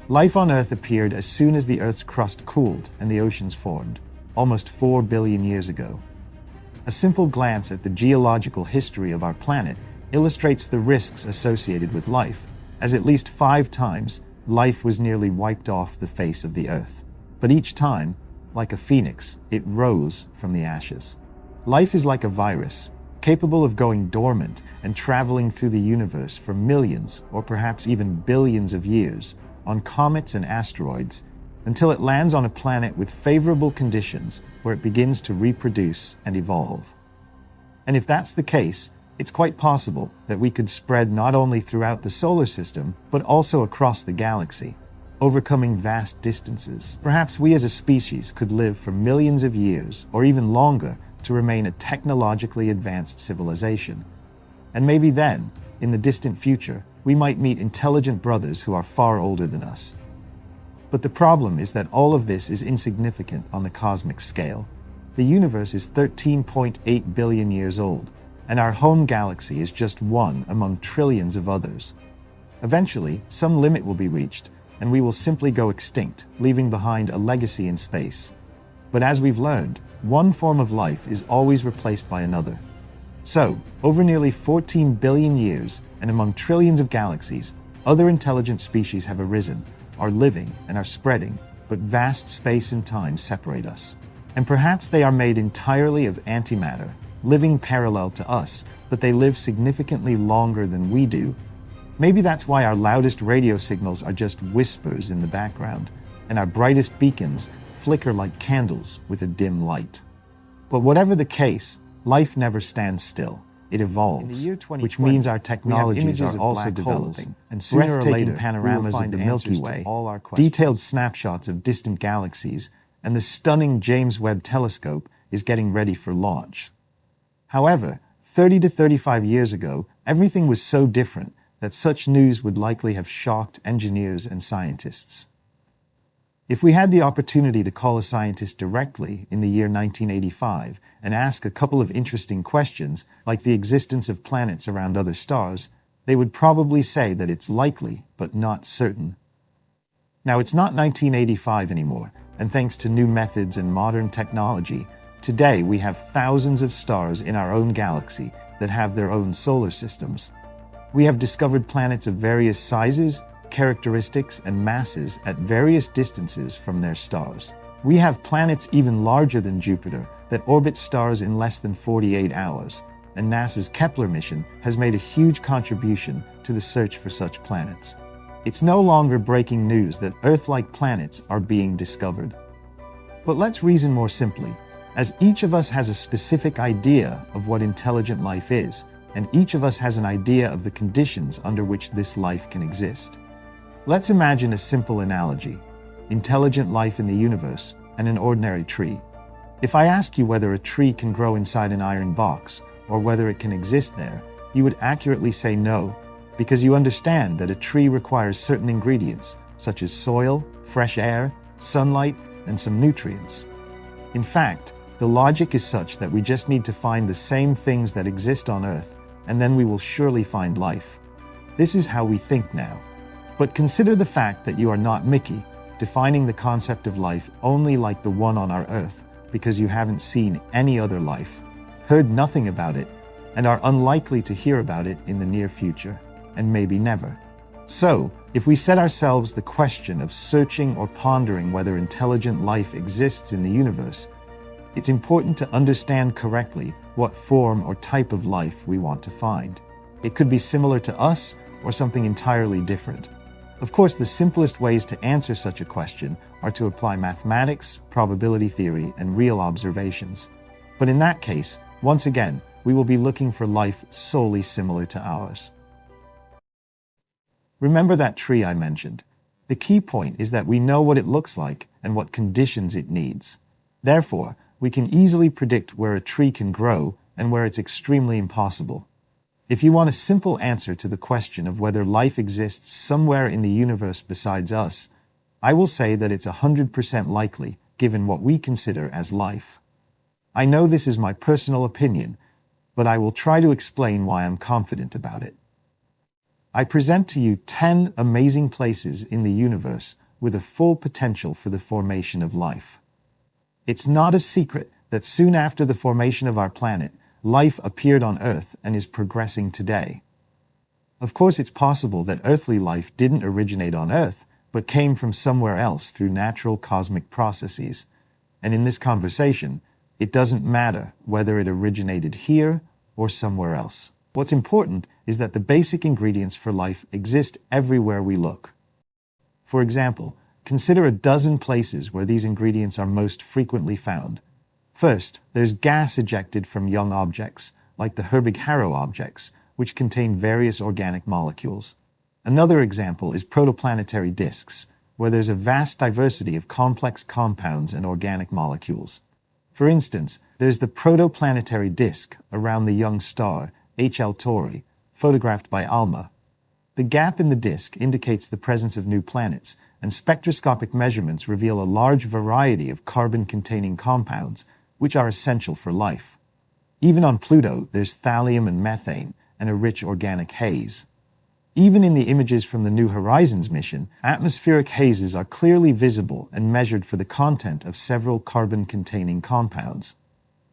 Life on Earth appeared as soon as the Earth's crust cooled and the oceans formed, almost 4 billion years ago. A simple glance at the geological history of our planet illustrates the risks associated with life, as at least 5 times, life was nearly wiped off the face of the Earth. But each time, like a phoenix, it rose from the ashes. Life is like a virus, capable of going dormant and traveling through the universe for millions or perhaps even billions of years on comets and asteroids until it lands on a planet with favorable conditions where it begins to reproduce and evolve. And if that's the case, it's quite possible that we could spread not only throughout the solar system, but also across the galaxy, overcoming vast distances. Perhaps we as a species could live for millions of years or even longer to remain a technologically advanced civilization. And maybe then, in the distant future, we might meet intelligent brothers who are far older than us. But the problem is that all of this is insignificant on the cosmic scale. The universe is 13.8 billion years old, and our home galaxy is just one among trillions of others. Eventually, some limit will be reached, and we will simply go extinct, leaving behind a legacy in space. But as we've learned, one form of life is always replaced by another. So, over nearly 14 billion years, and among trillions of galaxies, other intelligent species have arisen, are living, and are spreading, but vast space and time separate us. And perhaps they are made entirely of antimatter, living parallel to us, but they live significantly longer than we do. Maybe that's why our loudest radio signals are just whispers in the background, and our brightest beacons flicker like candles with a dim light. But whatever the case, life never stands still. It evolves, which means our technologies are also developing, and sooner or later panoramas of the Milky Way, detailed snapshots of distant galaxies, and the stunning James Webb Telescope is getting ready for launch. However, 30 to 35 years ago, everything was so different that such news would likely have shocked engineers and scientists. If we had the opportunity to call a scientist directly in the year 1985 and ask a couple of interesting questions, like the existence of planets around other stars, they would probably say that it's likely, but not certain. Now, it's not 1985 anymore, and thanks to new methods and modern technology, today we have thousands of stars in our own galaxy that have their own solar systems. We have discovered planets of various sizes, characteristics, and masses at various distances from their stars. We have planets even larger than Jupiter that orbit stars in less than 48 hours, and NASA's Kepler mission has made a huge contribution to the search for such planets. It's no longer breaking news that Earth-like planets are being discovered. But let's reason more simply. As each of us has a specific idea of what intelligent life is, and each of us has an idea of the conditions under which this life can exist. Let's imagine a simple analogy: intelligent life in the universe and an ordinary tree. If I ask you whether a tree can grow inside an iron box, or whether it can exist there, you would accurately say no, because you understand that a tree requires certain ingredients, such as soil, fresh air, sunlight, and some nutrients. In fact, the logic is such that we just need to find the same things that exist on Earth, and then we will surely find life. This is how we think now. But consider the fact that you are not Mickey, defining the concept of life only like the one on our Earth, because you haven't seen any other life, heard nothing about it, and are unlikely to hear about it in the near future, and maybe never. So, if we set ourselves the question of searching or pondering whether intelligent life exists in the universe, it's important to understand correctly what form or type of life we want to find. It could be similar to us or something entirely different. Of course, the simplest ways to answer such a question are to apply mathematics, probability theory, and real observations. But in that case, once again, we will be looking for life solely similar to ours. Remember that tree I mentioned? The key point is that we know what it looks like and what conditions it needs. Therefore, we can easily predict where a tree can grow and where it's extremely impossible. If you want a simple answer to the question of whether life exists somewhere in the universe besides us, I will say that it's 100% likely, given what we consider as life. I know this is my personal opinion, but I will try to explain why I'm confident about it. I present to you 10 amazing places in the universe with a full potential for the formation of life. It's not a secret that soon after the formation of our planet, life appeared on Earth and is progressing today. Of course, it's possible that earthly life didn't originate on Earth, but came from somewhere else through natural cosmic processes. And in this conversation, it doesn't matter whether it originated here or somewhere else. What's important is that the basic ingredients for life exist everywhere we look. For example, consider a dozen places where these ingredients are most frequently found. First, there's gas ejected from young objects, like the Herbig-Haro objects, which contain various organic molecules. Another example is protoplanetary disks, where there's a vast diversity of complex compounds and organic molecules. For instance, there's the protoplanetary disk around the young star, H.L. Tauri, photographed by ALMA. The gap in the disk indicates the presence of new planets, and spectroscopic measurements reveal a large variety of carbon-containing compounds, which are essential for life. Even on Pluto, there's thallium and methane, and a rich organic haze. Even in the images from the New Horizons mission, atmospheric hazes are clearly visible and measured for the content of several carbon-containing compounds.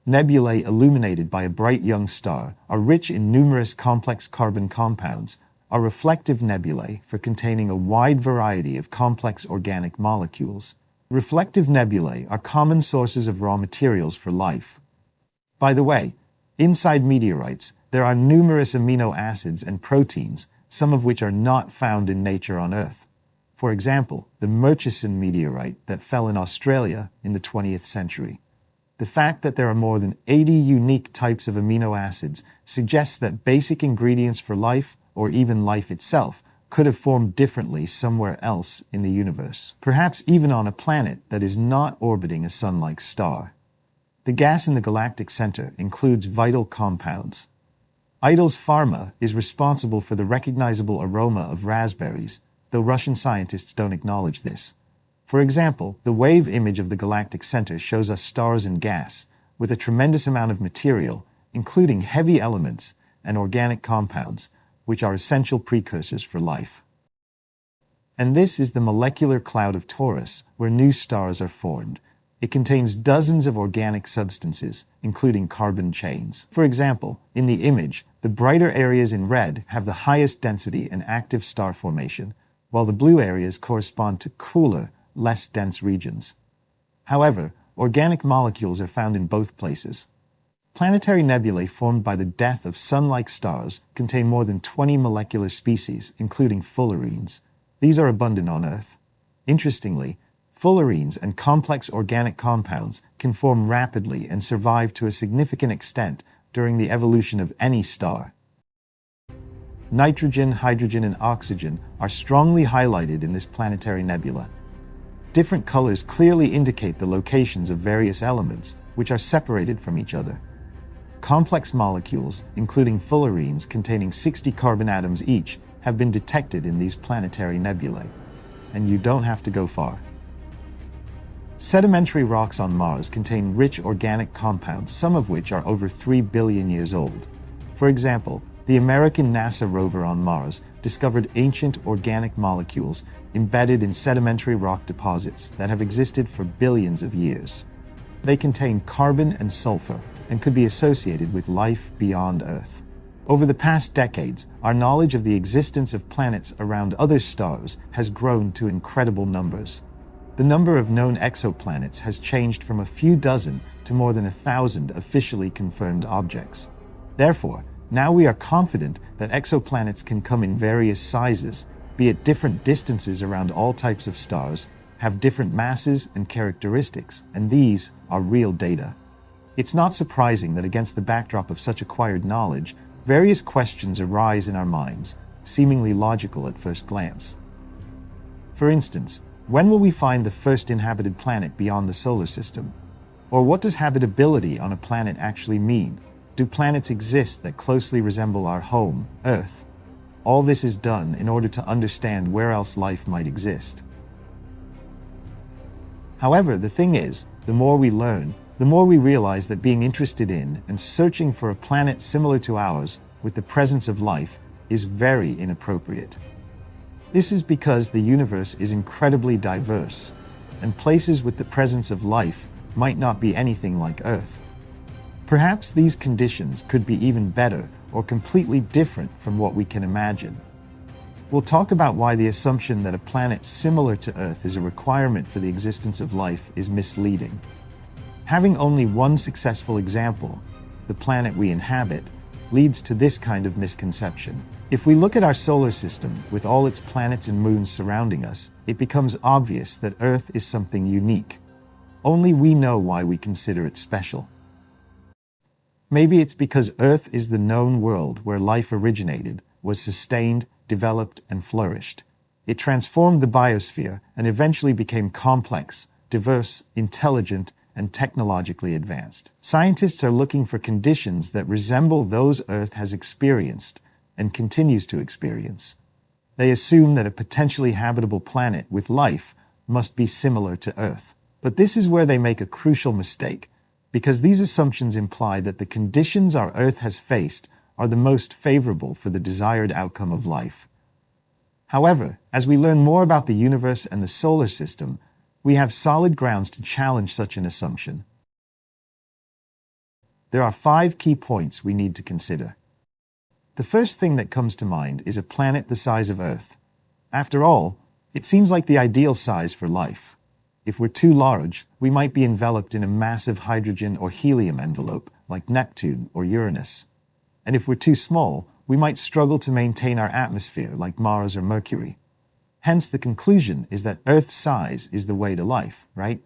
Nebulae illuminated by a bright young star are rich in numerous complex carbon compounds, are reflective nebulae for containing a wide variety of complex organic molecules. Reflective nebulae are common sources of raw materials for life. By the way, inside meteorites, there are numerous amino acids and proteins, some of which are not found in nature on Earth. For example, the Murchison meteorite that fell in Australia in the 20th century. The fact that there are more than 80 unique types of amino acids suggests that basic ingredients for life, or even life itself, could have formed differently somewhere else in the universe, perhaps even on a planet that is not orbiting a sun-like star. The gas in the galactic center includes vital compounds. Idol's Pharma is responsible for the recognizable aroma of raspberries, though Russian scientists don't acknowledge this. For example, the wave image of the galactic center shows us stars and gas, with a tremendous amount of material, including heavy elements and organic compounds, which are essential precursors for life. And this is the molecular cloud of Taurus, where new stars are formed. It contains dozens of organic substances, including carbon chains. For example, in the image, the brighter areas in red have the highest density and active star formation, while the blue areas correspond to cooler, less dense regions. However, organic molecules are found in both places. Planetary nebulae formed by the death of sun-like stars contain more than 20 molecular species, including fullerenes. These are abundant on Earth. Interestingly, fullerenes and complex organic compounds can form rapidly and survive to a significant extent during the evolution of any star. Nitrogen, hydrogen, and oxygen are strongly highlighted in this planetary nebula. Different colors clearly indicate the locations of various elements, which are separated from each other. Complex molecules, including fullerenes containing 60 carbon atoms each, have been detected in these planetary nebulae. And you don't have to go far. Sedimentary rocks on Mars contain rich organic compounds, some of which are over 3 billion years old. For example, the American NASA rover on Mars discovered ancient organic molecules embedded in sedimentary rock deposits that have existed for billions of years. They contain carbon and sulfur and could be associated with life beyond Earth. Over the past decades, our knowledge of the existence of planets around other stars has grown to incredible numbers. The number of known exoplanets has changed from a few dozen to more than 1,000 officially confirmed objects. Therefore, Now we are confident that exoplanets can come in various sizes, be at different distances around all types of stars, have different masses and characteristics, and these are real data. It's not surprising that against the backdrop of such acquired knowledge, various questions arise in our minds, seemingly logical at first glance. For instance, when will we find the first inhabited planet beyond the solar system? Or what does habitability on a planet actually mean? Do planets exist that closely resemble our home, Earth? All this is done in order to understand where else life might exist. However, the thing is, the more we learn, the more we realize that being interested in and searching for a planet similar to ours with the presence of life is very inappropriate. This is because the universe is incredibly diverse, and places with the presence of life might not be anything like Earth. Perhaps these conditions could be even better or completely different from what we can imagine. We'll talk about why the assumption that a planet similar to Earth is a requirement for the existence of life is misleading. Having only one successful example, the planet we inhabit, leads to this kind of misconception. If we look at our solar system with all its planets and moons surrounding us, it becomes obvious that Earth is something unique. Only we know why we consider it special. Maybe it's because Earth is the known world where life originated, was sustained, developed, and flourished. It transformed the biosphere and eventually became complex, diverse, intelligent, and technologically advanced. Scientists are looking for conditions that resemble those Earth has experienced and continues to experience. They assume that a potentially habitable planet with life must be similar to Earth. But this is where they make a crucial mistake, because these assumptions imply that the conditions our Earth has faced are the most favorable for the desired outcome of life. However, as we learn more about the universe and the solar system, we have solid grounds to challenge such an assumption. There are 5 key points we need to consider. The first thing that comes to mind is a planet the size of Earth. After all, it seems like the ideal size for life. If we're too large, we might be enveloped in a massive hydrogen or helium envelope, like Neptune or Uranus. And if we're too small, we might struggle to maintain our atmosphere, like Mars or Mercury. Hence, the conclusion is that Earth's size is the way to life, right?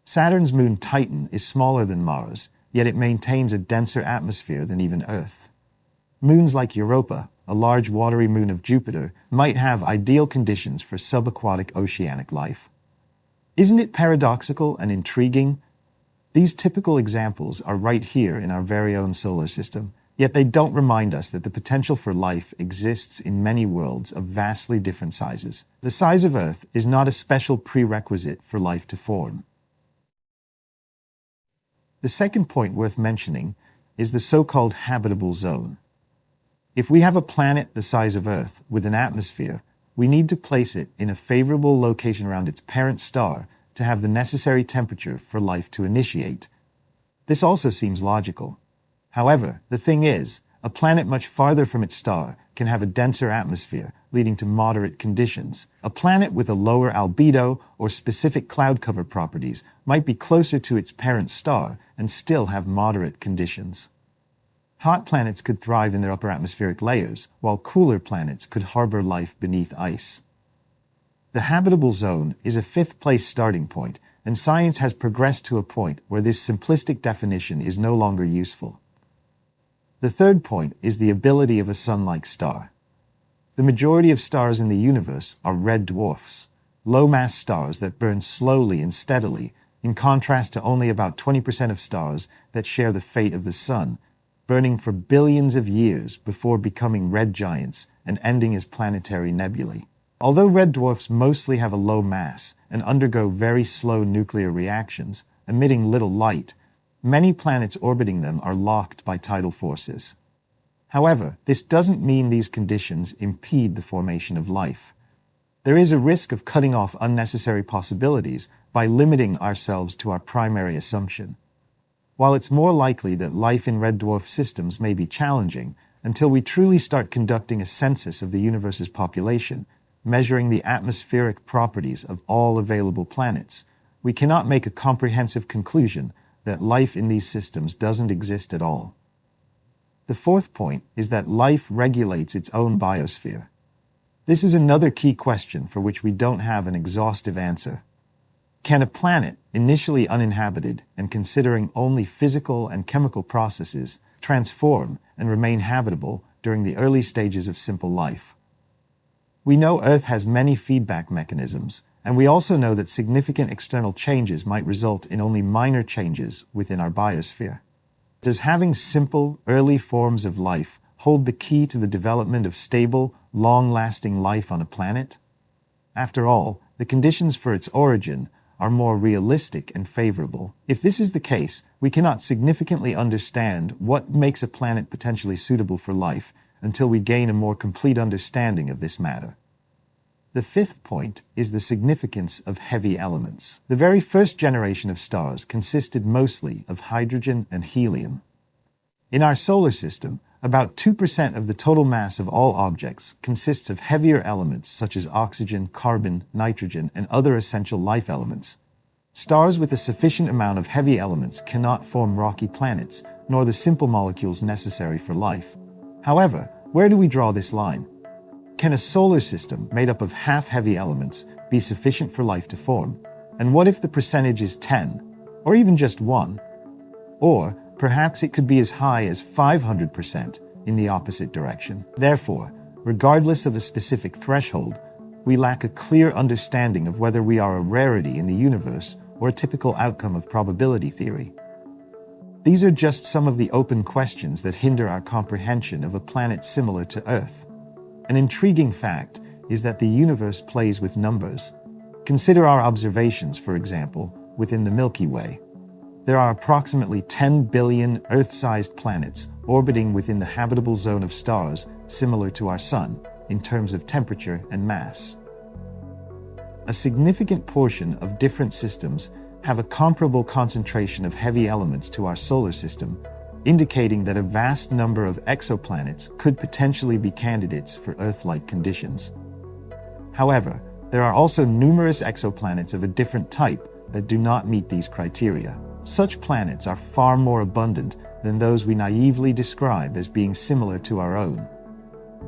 Saturn's moon Titan is smaller than Mars, yet it maintains a denser atmosphere than even Earth. Moons like Europa, a large watery moon of Jupiter, might have ideal conditions for subaquatic oceanic life. Isn't it paradoxical and intriguing? These typical examples are right here in our very own solar system, yet they don't remind us that the potential for life exists in many worlds of vastly different sizes. The size of Earth is not a special prerequisite for life to form. The second point worth mentioning is the so-called habitable zone. If we have a planet the size of Earth with an atmosphere, we need to place it in a favorable location around its parent star to have the necessary temperature for life to initiate. This also seems logical. However, the thing is, a planet much farther from its star can have a denser atmosphere, leading to moderate conditions. A planet with a lower albedo or specific cloud cover properties might be closer to its parent star and still have moderate conditions. Hot planets could thrive in their upper atmospheric layers, while cooler planets could harbor life beneath ice. The habitable zone is a fifth-place starting point, and science has progressed to a point where this simplistic definition is no longer useful. The third point is the ability of a sun-like star. The majority of stars in the universe are red dwarfs, low-mass stars that burn slowly and steadily, in contrast to only about 20% of stars that share the fate of the sun, burning for billions of years before becoming red giants and ending as planetary nebulae. Although red dwarfs mostly have a low mass and undergo very slow nuclear reactions, emitting little light, many planets orbiting them are locked by tidal forces. However, this doesn't mean these conditions impede the formation of life. There is a risk of cutting off unnecessary possibilities by limiting ourselves to our primary assumption. While it's more likely that life in red dwarf systems may be challenging, until we truly start conducting a census of the universe's population, measuring the atmospheric properties of all available planets, we cannot make a comprehensive conclusion that life in these systems doesn't exist at all. The fourth point is that life regulates its own biosphere. This is another key question for which we don't have an exhaustive answer. Can a planet, initially uninhabited and considering only physical and chemical processes, transform and remain habitable during the early stages of simple life? We know Earth has many feedback mechanisms, and we also know that significant external changes might result in only minor changes within our biosphere. Does having simple, early forms of life hold the key to the development of stable, long-lasting life on a planet? After all, the conditions for its origin are more realistic and favorable. If this is the case, we cannot significantly understand what makes a planet potentially suitable for life until we gain a more complete understanding of this matter. The fifth point is the significance of heavy elements. The very first generation of stars consisted mostly of hydrogen and helium. In our solar system, about 2% of the total mass of all objects consists of heavier elements such as oxygen, carbon, nitrogen, and other essential life elements. Stars with a sufficient amount of heavy elements cannot form rocky planets, nor the simple molecules necessary for life. However, where do we draw this line? Can a solar system made up of half heavy elements be sufficient for life to form? And what if the percentage is 10, or even just 1? Or perhaps it could be as high as 500% in the opposite direction. Therefore, regardless of a specific threshold, we lack a clear understanding of whether we are a rarity in the universe or a typical outcome of probability theory. These are just some of the open questions that hinder our comprehension of a planet similar to Earth. An intriguing fact is that the universe plays with numbers. Consider our observations, for example, within the Milky Way. There are approximately 10 billion Earth-sized planets orbiting within the habitable zone of stars similar to our Sun in terms of temperature and mass. A significant portion of different systems have a comparable concentration of heavy elements to our solar system, indicating that a vast number of exoplanets could potentially be candidates for Earth-like conditions. However, there are also numerous exoplanets of a different type that do not meet these criteria. Such planets are far more abundant than those we naively describe as being similar to our own.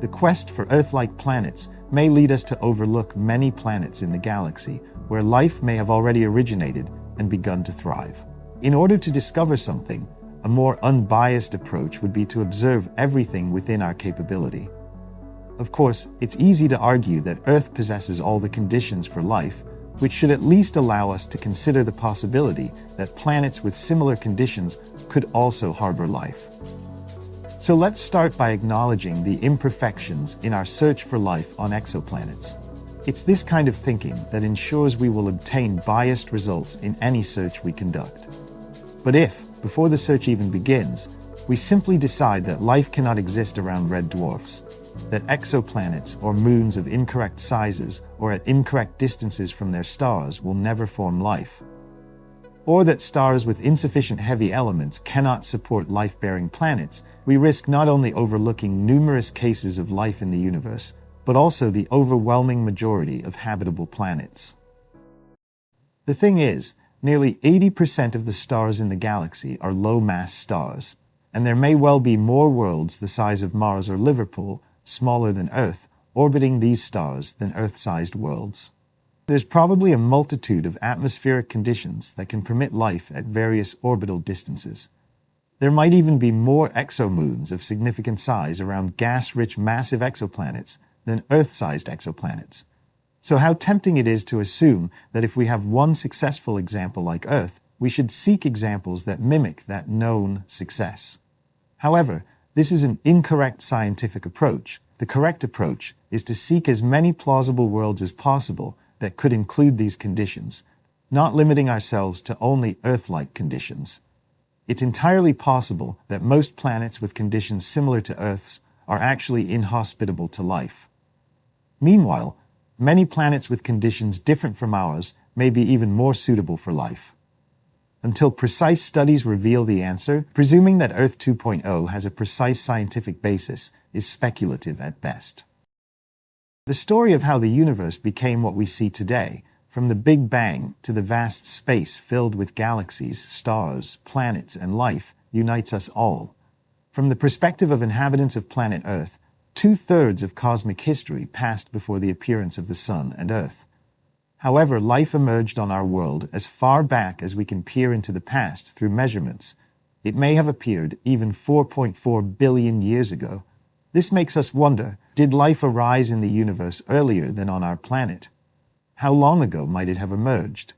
The quest for Earth-like planets may lead us to overlook many planets in the galaxy where life may have already originated and begun to thrive. In order to discover something, a more unbiased approach would be to observe everything within our capability. Of course, it's easy to argue that Earth possesses all the conditions for life, which should at least allow us to consider the possibility that planets with similar conditions could also harbor life. So let's start by acknowledging the imperfections in our search for life on exoplanets. It's this kind of thinking that ensures we will obtain biased results in any search we conduct. But if, before the search even begins, we simply decide that life cannot exist around red dwarfs, that exoplanets or moons of incorrect sizes or at incorrect distances from their stars will never form life, or that stars with insufficient heavy elements cannot support life-bearing planets, we risk not only overlooking numerous cases of life in the universe, but also the overwhelming majority of habitable planets. The thing is, nearly 80% of the stars in the galaxy are low-mass stars, and there may well be more worlds the size of Mars or Liverpool, smaller than Earth, orbiting these stars than Earth-sized worlds. There's probably a multitude of atmospheric conditions that can permit life at various orbital distances. There might even be more exomoons of significant size around gas-rich massive exoplanets than Earth-sized exoplanets. So how tempting it is to assume that if we have one successful example like Earth, we should seek examples that mimic that known success. However, this is an incorrect scientific approach. The correct approach is to seek as many plausible worlds as possible that could include these conditions, not limiting ourselves to only Earth-like conditions. It's entirely possible that most planets with conditions similar to Earth's are actually inhospitable to life. Meanwhile, many planets with conditions different from ours may be even more suitable for life. Until precise studies reveal the answer, presuming that Earth 2.0 has a precise scientific basis is speculative at best. The story of how the universe became what we see today, from the Big Bang to the vast space filled with galaxies, stars, planets, and life, unites us all. From the perspective of inhabitants of planet Earth, 2/3 of cosmic history passed before the appearance of the Sun and Earth. However, life emerged on our world as far back as we can peer into the past through measurements. It may have appeared even 4.4 billion years ago. This makes us wonder, did life arise in the universe earlier than on our planet? How long ago might it have emerged?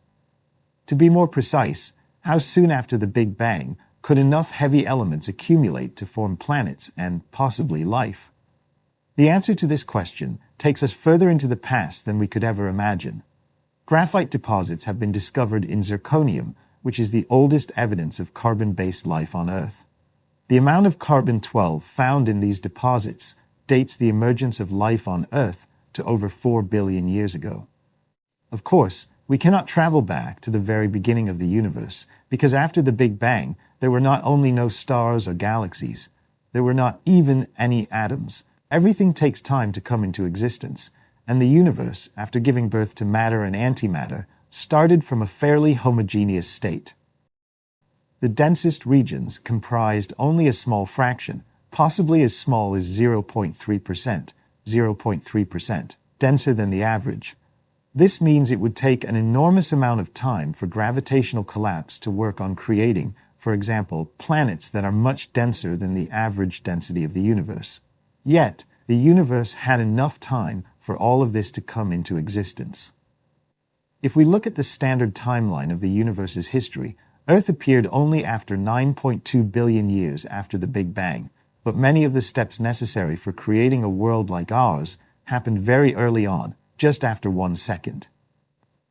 To be more precise, how soon after the Big Bang could enough heavy elements accumulate to form planets and possibly life? The answer to this question takes us further into the past than we could ever imagine. Graphite deposits have been discovered in zirconium, which is the oldest evidence of carbon-based life on Earth. The amount of carbon-12 found in these deposits dates the emergence of life on Earth to over 4 billion years ago. Of course, we cannot travel back to the very beginning of the universe, because after the Big Bang, there were not only no stars or galaxies, there were not even any atoms. Everything takes time to come into existence, and the universe, after giving birth to matter and antimatter, started from a fairly homogeneous state. The densest regions comprised only a small fraction, possibly as small as 0.3%, denser than the average. This means it would take an enormous amount of time for gravitational collapse to work on creating, for example, planets that are much denser than the average density of the universe. Yet, the universe had enough time for all of this to come into existence. If we look at the standard timeline of the universe's history, Earth appeared only after 9.2 billion years after the Big Bang, but many of the steps necessary for creating a world like ours happened very early on, just after 1 second.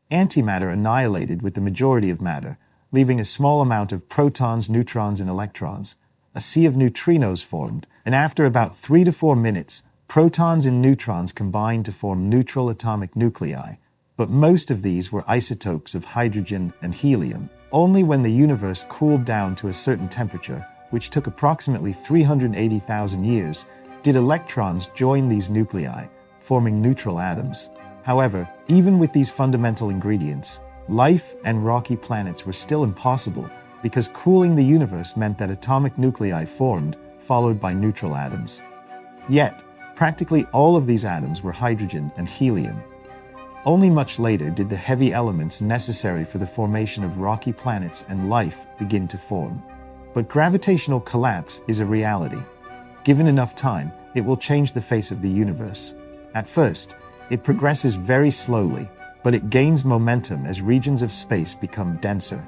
Antimatter annihilated with the majority of matter, leaving a small amount of protons, neutrons, and electrons. A sea of neutrinos formed, and after about 3 to 4 minutes, protons and neutrons combined to form neutral atomic nuclei, but most of these were isotopes of hydrogen and helium. Only when the universe cooled down to a certain temperature, which took approximately 380,000 years, did electrons join these nuclei, forming neutral atoms. However, even with these fundamental ingredients, life and rocky planets were still impossible because cooling the universe meant that atomic nuclei formed, followed by neutral atoms. Yet, practically all of these atoms were hydrogen and helium. Only much later did the heavy elements necessary for the formation of rocky planets and life begin to form. But gravitational collapse is a reality. Given enough time, it will change the face of the universe. At first, it progresses very slowly, but it gains momentum as regions of space become denser.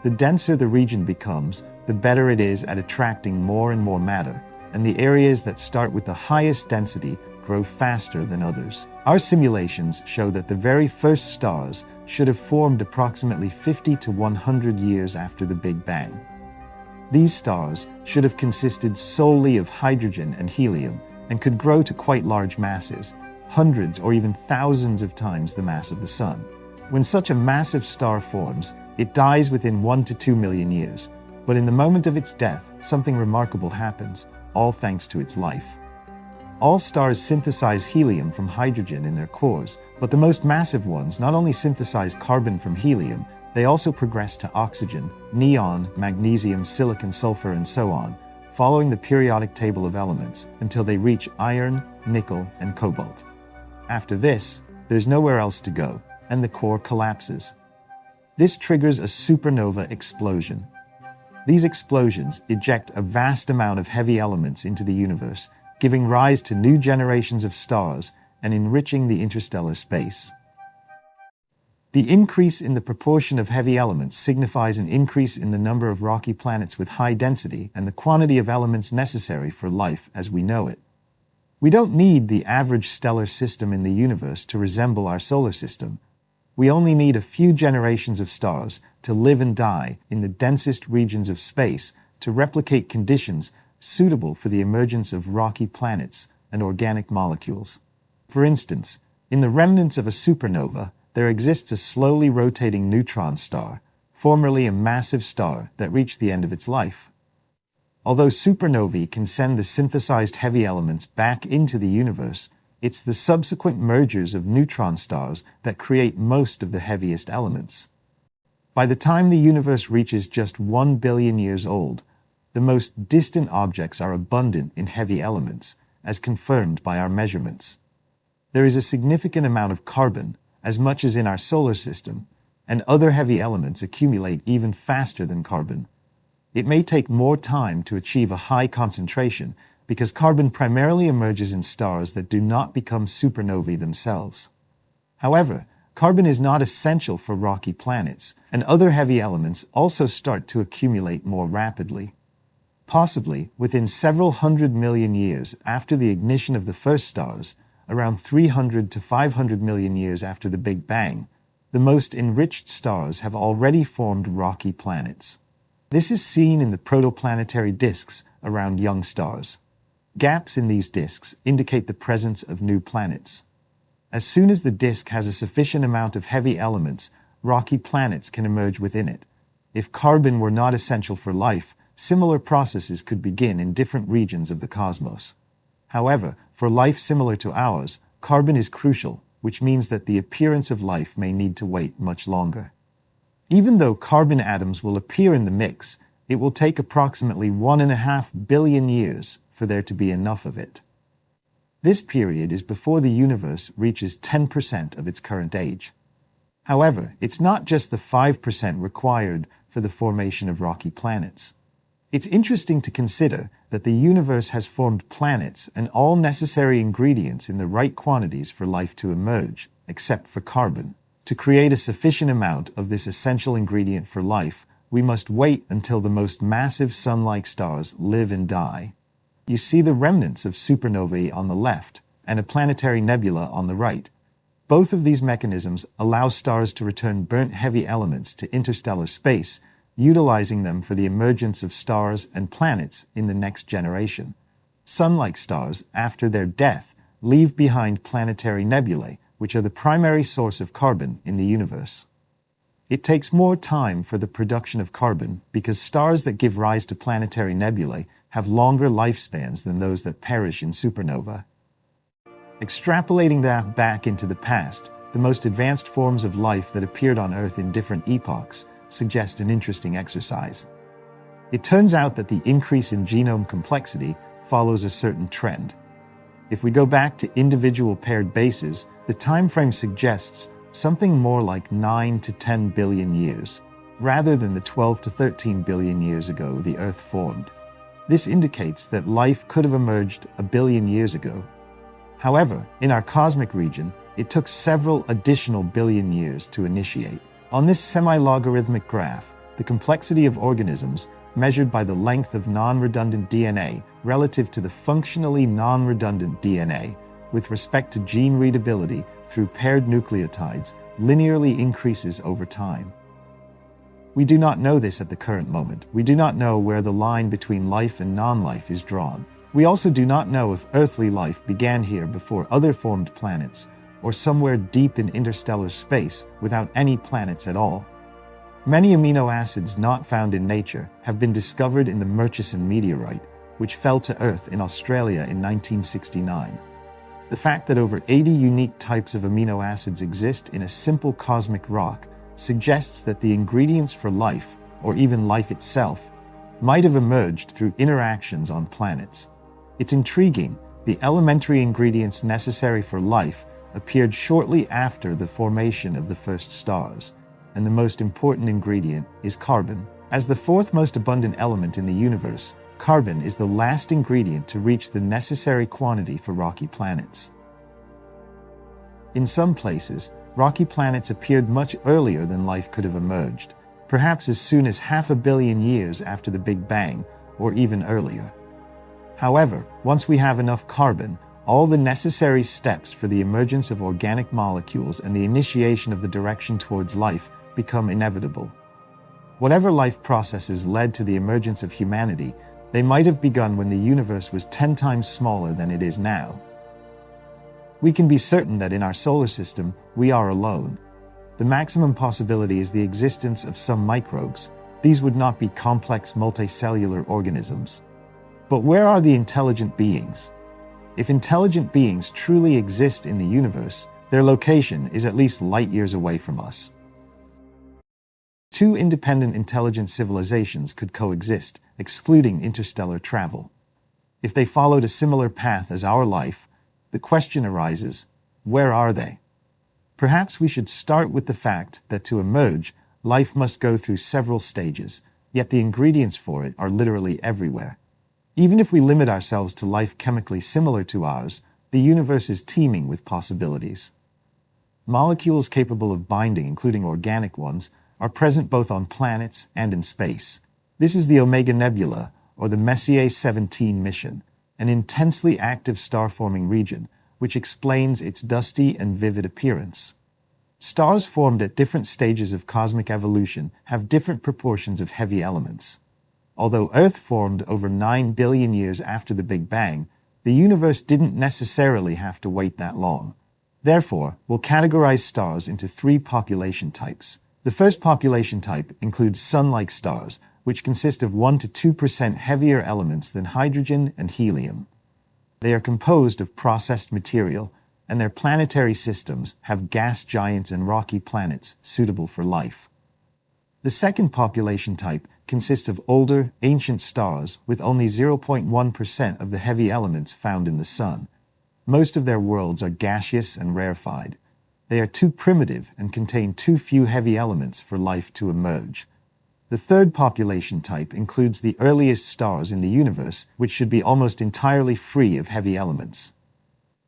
The denser the region becomes, the better it is at attracting more and more matter, and the areas that start with the highest density grow faster than others. Our simulations show that the very first stars should have formed approximately 50 to 100 years after the Big Bang. These stars should have consisted solely of hydrogen and helium and could grow to quite large masses, hundreds or even thousands of times the mass of the Sun. When such a massive star forms, it dies within 1 to 2 million years, but in the moment of its death, something remarkable happens, all thanks to its life. All stars synthesize helium from hydrogen in their cores, but the most massive ones not only synthesize carbon from helium, they also progress to oxygen, neon, magnesium, silicon, sulfur, and so on, following the periodic table of elements until they reach iron, nickel, and cobalt. After this, there's nowhere else to go, and the core collapses. This triggers a supernova explosion. These explosions eject a vast amount of heavy elements into the universe, giving rise to new generations of stars and enriching the interstellar space. The increase in the proportion of heavy elements signifies an increase in the number of rocky planets with high density and the quantity of elements necessary for life as we know it. We don't need the average stellar system in the universe to resemble our solar system. We only need a few generations of stars to live and die in the densest regions of space to replicate conditions suitable for the emergence of rocky planets and organic molecules. For instance, in the remnants of a supernova, there exists a slowly rotating neutron star, formerly a massive star that reached the end of its life. Although supernovae can send the synthesized heavy elements back into the universe, it's the subsequent mergers of neutron stars that create most of the heaviest elements. By the time the universe reaches just 1 billion years old, the most distant objects are abundant in heavy elements, as confirmed by our measurements. There is a significant amount of carbon, as much as in our solar system, and other heavy elements accumulate even faster than carbon. It may take more time to achieve a high concentration because carbon primarily emerges in stars that do not become supernovae themselves. However, carbon is not essential for rocky planets, and other heavy elements also start to accumulate more rapidly. Possibly within several 100 million years after the ignition of the first stars, around 300 to 500 million years after the Big Bang, the most enriched stars have already formed rocky planets. This is seen in the protoplanetary disks around young stars. Gaps in these disks indicate the presence of new planets. As soon as the disk has a sufficient amount of heavy elements, rocky planets can emerge within it. If carbon were not essential for life, similar processes could begin in different regions of the cosmos. However, for life similar to ours, carbon is crucial, which means that the appearance of life may need to wait much longer. Even though carbon atoms will appear in the mix, it will take approximately 1.5 billion years for there to be enough of it. This period is before the universe reaches 10% of its current age. However, it's not just the 5% required for the formation of rocky planets. It's interesting to consider that the universe has formed planets and all necessary ingredients in the right quantities for life to emerge, except for carbon. To create a sufficient amount of this essential ingredient for life, we must wait until the most massive sun-like stars live and die. You see the remnants of supernovae on the left and a planetary nebula on the right. Both of these mechanisms allow stars to return burnt heavy elements to interstellar space, utilizing them for the emergence of stars and planets in the next generation. Sun-like stars, after their death, leave behind planetary nebulae, which are the primary source of carbon in the universe. It takes more time for the production of carbon because stars that give rise to planetary nebulae have longer lifespans than those that perish in supernova. Extrapolating that back into the past, the most advanced forms of life that appeared on Earth in different epochs suggest an interesting exercise. It turns out that the increase in genome complexity follows a certain trend. If we go back to individual paired bases, the time frame suggests something more like 9 to 10 billion years, rather than the 12 to 13 billion years ago the Earth formed. This indicates that life could have emerged a billion years ago. However, in our cosmic region, it took several additional billion years to initiate. On this semi-logarithmic graph, the complexity of organisms, measured by the length of non-redundant DNA relative to the functionally non-redundant DNA, with respect to gene readability through paired nucleotides, linearly increases over time. We do not know this at the current moment. We do not know where the line between life and non-life is drawn. We also do not know if earthly life began here before other formed planets, or somewhere deep in interstellar space without any planets at all. Many amino acids not found in nature have been discovered in the Murchison meteorite, which fell to Earth in Australia in 1969. The fact that over 80 unique types of amino acids exist in a simple cosmic rock suggests that the ingredients for life, or even life itself, might have emerged through interactions on planets. It's intriguing, the elementary ingredients necessary for life appeared shortly after the formation of the first stars, and the most important ingredient is carbon. As the fourth most abundant element in the universe, carbon is the last ingredient to reach the necessary quantity for rocky planets. In some places, rocky planets appeared much earlier than life could have emerged, perhaps as soon as 500 million years after the Big Bang, or even earlier. However, once we have enough carbon, all the necessary steps for the emergence of organic molecules and the initiation of the direction towards life become inevitable. Whatever life processes led to the emergence of humanity, they might have begun when the universe was 10 times smaller than it is now. We can be certain that in our solar system, we are alone. The maximum possibility is the existence of some microbes. These would not be complex multicellular organisms. But where are the intelligent beings? If intelligent beings truly exist in the universe, their location is at least light years away from us. Two independent intelligent civilizations could coexist, excluding interstellar travel. If they followed a similar path as our life, the question arises, where are they? Perhaps we should start with the fact that to emerge, life must go through several stages, yet the ingredients for it are literally everywhere. Even if we limit ourselves to life chemically similar to ours, the universe is teeming with possibilities. Molecules capable of binding, including organic ones, are present both on planets and in space. This is the Omega Nebula, or the Messier 17 mission, an intensely active star-forming region, which explains its dusty and vivid appearance. Stars formed at different stages of cosmic evolution have different proportions of heavy elements. Although Earth formed over 9 billion years after the Big Bang, the universe didn't necessarily have to wait that long. Therefore, we'll categorize stars into three population types. The first population type includes sun-like stars, which consist of 1 to 2% heavier elements than hydrogen and helium. They are composed of processed material, and their planetary systems have gas giants and rocky planets suitable for life. The second population type consists of older, ancient stars with only 0.1% of the heavy elements found in the Sun. Most of their worlds are gaseous and rarefied. They are too primitive and contain too few heavy elements for life to emerge. The third population type includes the earliest stars in the universe, which should be almost entirely free of heavy elements.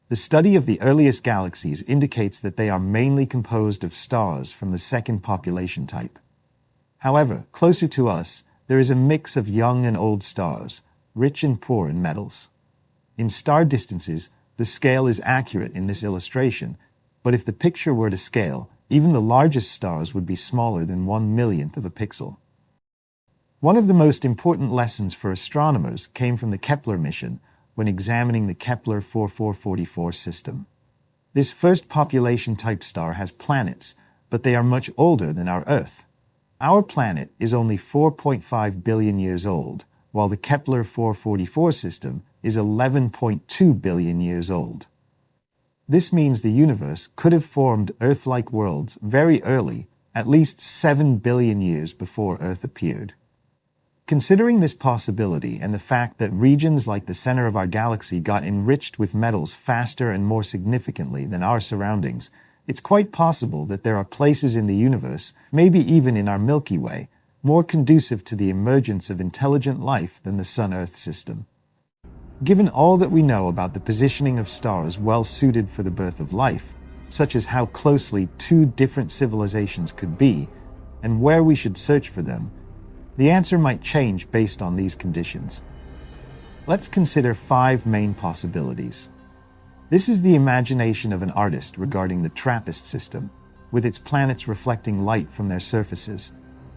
The study of the earliest galaxies indicates that they are mainly composed of stars from the second population type. However, closer to us, there is a mix of young and old stars, rich and poor in metals. In star distances, the scale is accurate in this illustration, but if the picture were to scale, even the largest stars would be smaller than 1/1,000,000th of a pixel. One of the most important lessons for astronomers came from the Kepler mission when examining the Kepler 4444 system. This first population-type star has planets, but they are much older than our Earth. Our planet is only 4.5 billion years old, while the Kepler 444 system is 11.2 billion years old. This means the universe could have formed Earth-like worlds very early, at least 7 billion years before Earth appeared. Considering this possibility and the fact that regions like the center of our galaxy got enriched with metals faster and more significantly than our surroundings, it's quite possible that there are places in the universe, maybe even in our Milky Way, more conducive to the emergence of intelligent life than the Sun-Earth system. Given all that we know about the positioning of stars well suited for the birth of life, such as how closely two different civilizations could be, and where we should search for them, the answer might change based on these conditions. Let's consider 5 main possibilities. This is the imagination of an artist regarding the TRAPPIST system, with its planets reflecting light from their surfaces.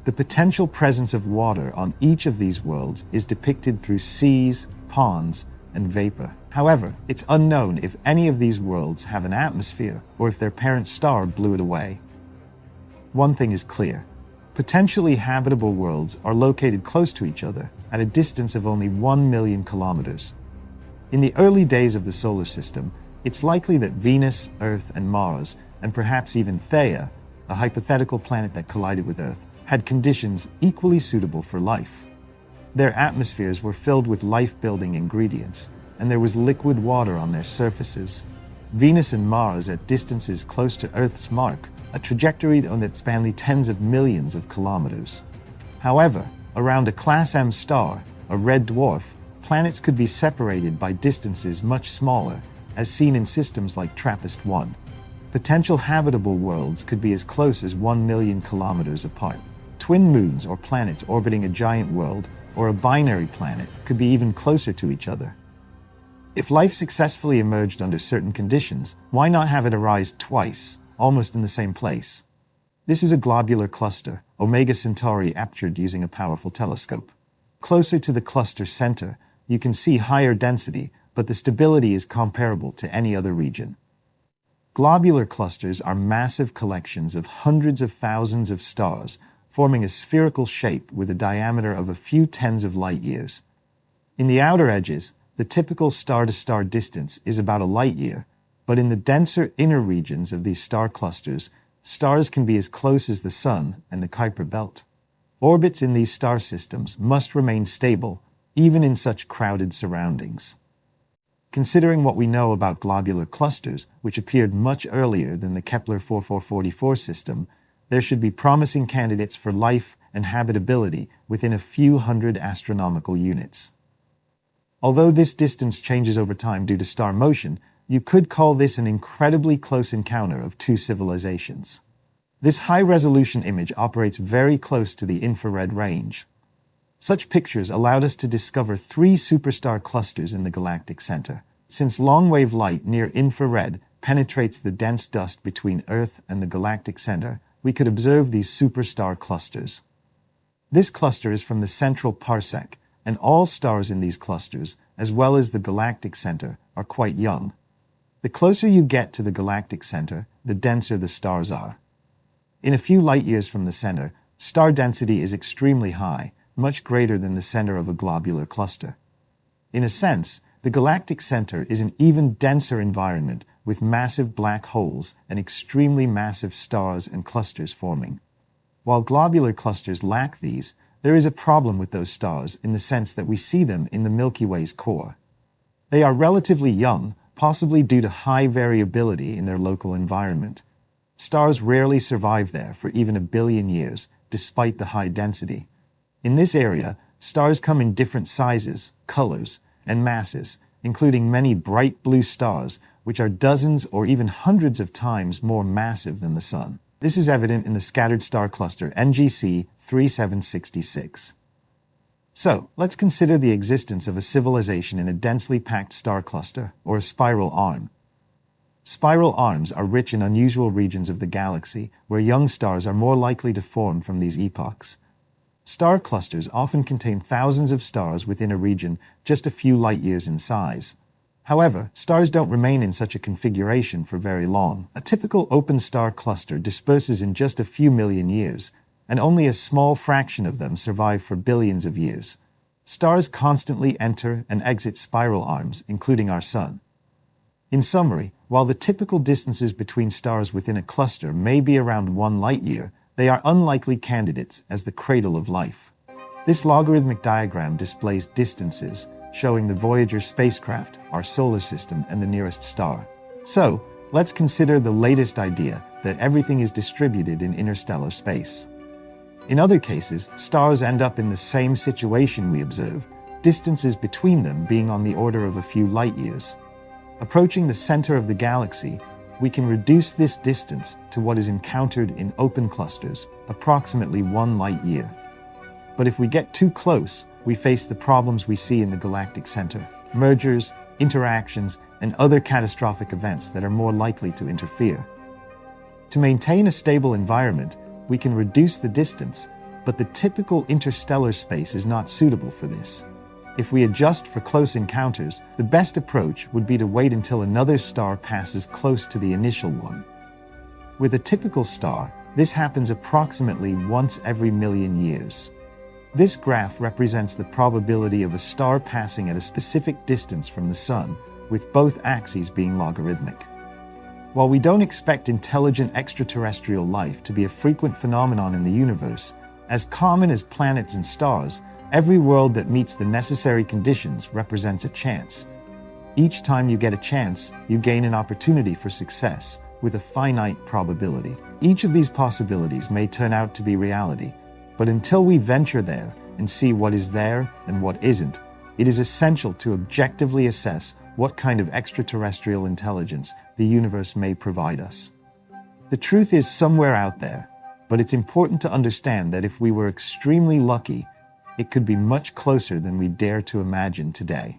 The potential presence of water on each of these worlds is depicted through seas, ponds, and vapor. However, it's unknown if any of these worlds have an atmosphere or if their parent star blew it away. One thing is clear. Potentially habitable worlds are located close to each other at a distance of only 1 million kilometers. In the early days of the solar system, it's likely that Venus, Earth, and Mars, and perhaps even Theia, a hypothetical planet that collided with Earth, had conditions equally suitable for life. Their atmospheres were filled with life-building ingredients, and there was liquid water on their surfaces. Venus and Mars at distances close to Earth's mark, a trajectory that spanned tens of millions of kilometers. However, around a Class M star, a red dwarf, planets could be separated by distances much smaller, as seen in systems like TRAPPIST-1. Potential habitable worlds could be as close as 1 million kilometers apart. Twin moons or planets orbiting a giant world, or a binary planet, could be even closer to each other. If life successfully emerged under certain conditions, why not have it arise twice, almost in the same place? This is a globular cluster, Omega Centauri captured using a powerful telescope. Closer to the cluster center, you can see higher density, but the stability is comparable to any other region. Globular clusters are massive collections of hundreds of thousands of stars, forming a spherical shape with a diameter of a few tens of light years. In the outer edges, the typical star-to-star distance is about a light year, but in the denser inner regions of these star clusters, stars can be as close as the Sun and the Kuiper Belt. Orbits in these star systems must remain stable, even in such crowded surroundings. Considering what we know about globular clusters, which appeared much earlier than the Kepler 4444 system, there should be promising candidates for life and habitability within a few hundred astronomical units. Although this distance changes over time due to star motion, you could call this an incredibly close encounter of two civilizations. This high-resolution image operates very close to the infrared range. Such pictures allowed us to discover 3 superstar clusters in the galactic center. Since long-wave light near infrared penetrates the dense dust between Earth and the galactic center, we could observe these superstar clusters. This cluster is from the central parsec, and all stars in these clusters, as well as the galactic center, are quite young. The closer you get to the galactic center, the denser the stars are. In a few light years from the center, star density is extremely high, much greater than the center of a globular cluster. In a sense, the galactic center is an even denser environment with massive black holes and extremely massive stars and clusters forming. While globular clusters lack these, there is a problem with those stars in the sense that we see them in the Milky Way's core. They are relatively young, possibly due to high variability in their local environment. Stars rarely survive there for even 1 billion years, despite the high density. In this area, stars come in different sizes, colors, and masses, including many bright blue stars, which are dozens or even hundreds of times more massive than the Sun. This is evident in the scattered star cluster NGC 3766. So, let's consider the existence of a civilization in a densely packed star cluster, or a spiral arm. Spiral arms are rich in unusual regions of the galaxy, where young stars are more likely to form from these epochs. Star clusters often contain thousands of stars within a region just a few light-years in size. However, stars don't remain in such a configuration for very long. A typical open star cluster disperses in just a few million years, and only a small fraction of them survive for billions of years. Stars constantly enter and exit spiral arms, including our Sun. In summary, while the typical distances between stars within a cluster may be around 1 light-year, they are unlikely candidates as the cradle of life. This logarithmic diagram displays distances, showing the Voyager spacecraft, our solar system, and the nearest star. So, let's consider the latest idea that everything is distributed in interstellar space. In other cases, stars end up in the same situation we observe, distances between them being on the order of a few light-years. Approaching the center of the galaxy, we can reduce this distance to what is encountered in open clusters, approximately 1 light-year. But if we get too close, we face the problems we see in the galactic center: mergers, interactions, and other catastrophic events that are more likely to interfere. To maintain a stable environment, we can reduce the distance, but the typical interstellar space is not suitable for this. If we adjust for close encounters, the best approach would be to wait until another star passes close to the initial one. With a typical star, this happens approximately once every 1,000,000 years. This graph represents the probability of a star passing at a specific distance from the Sun, with both axes being logarithmic. While we don't expect intelligent extraterrestrial life to be a frequent phenomenon in the universe, as common as planets and stars, every world that meets the necessary conditions represents a chance. Each time you get a chance, you gain an opportunity for success, with a finite probability. Each of these possibilities may turn out to be reality, but until we venture there and see what is there and what isn't, it is essential to objectively assess what kind of extraterrestrial intelligence the universe may provide us. The truth is somewhere out there, but it's important to understand that if we were extremely lucky, it could be much closer than we dare to imagine today.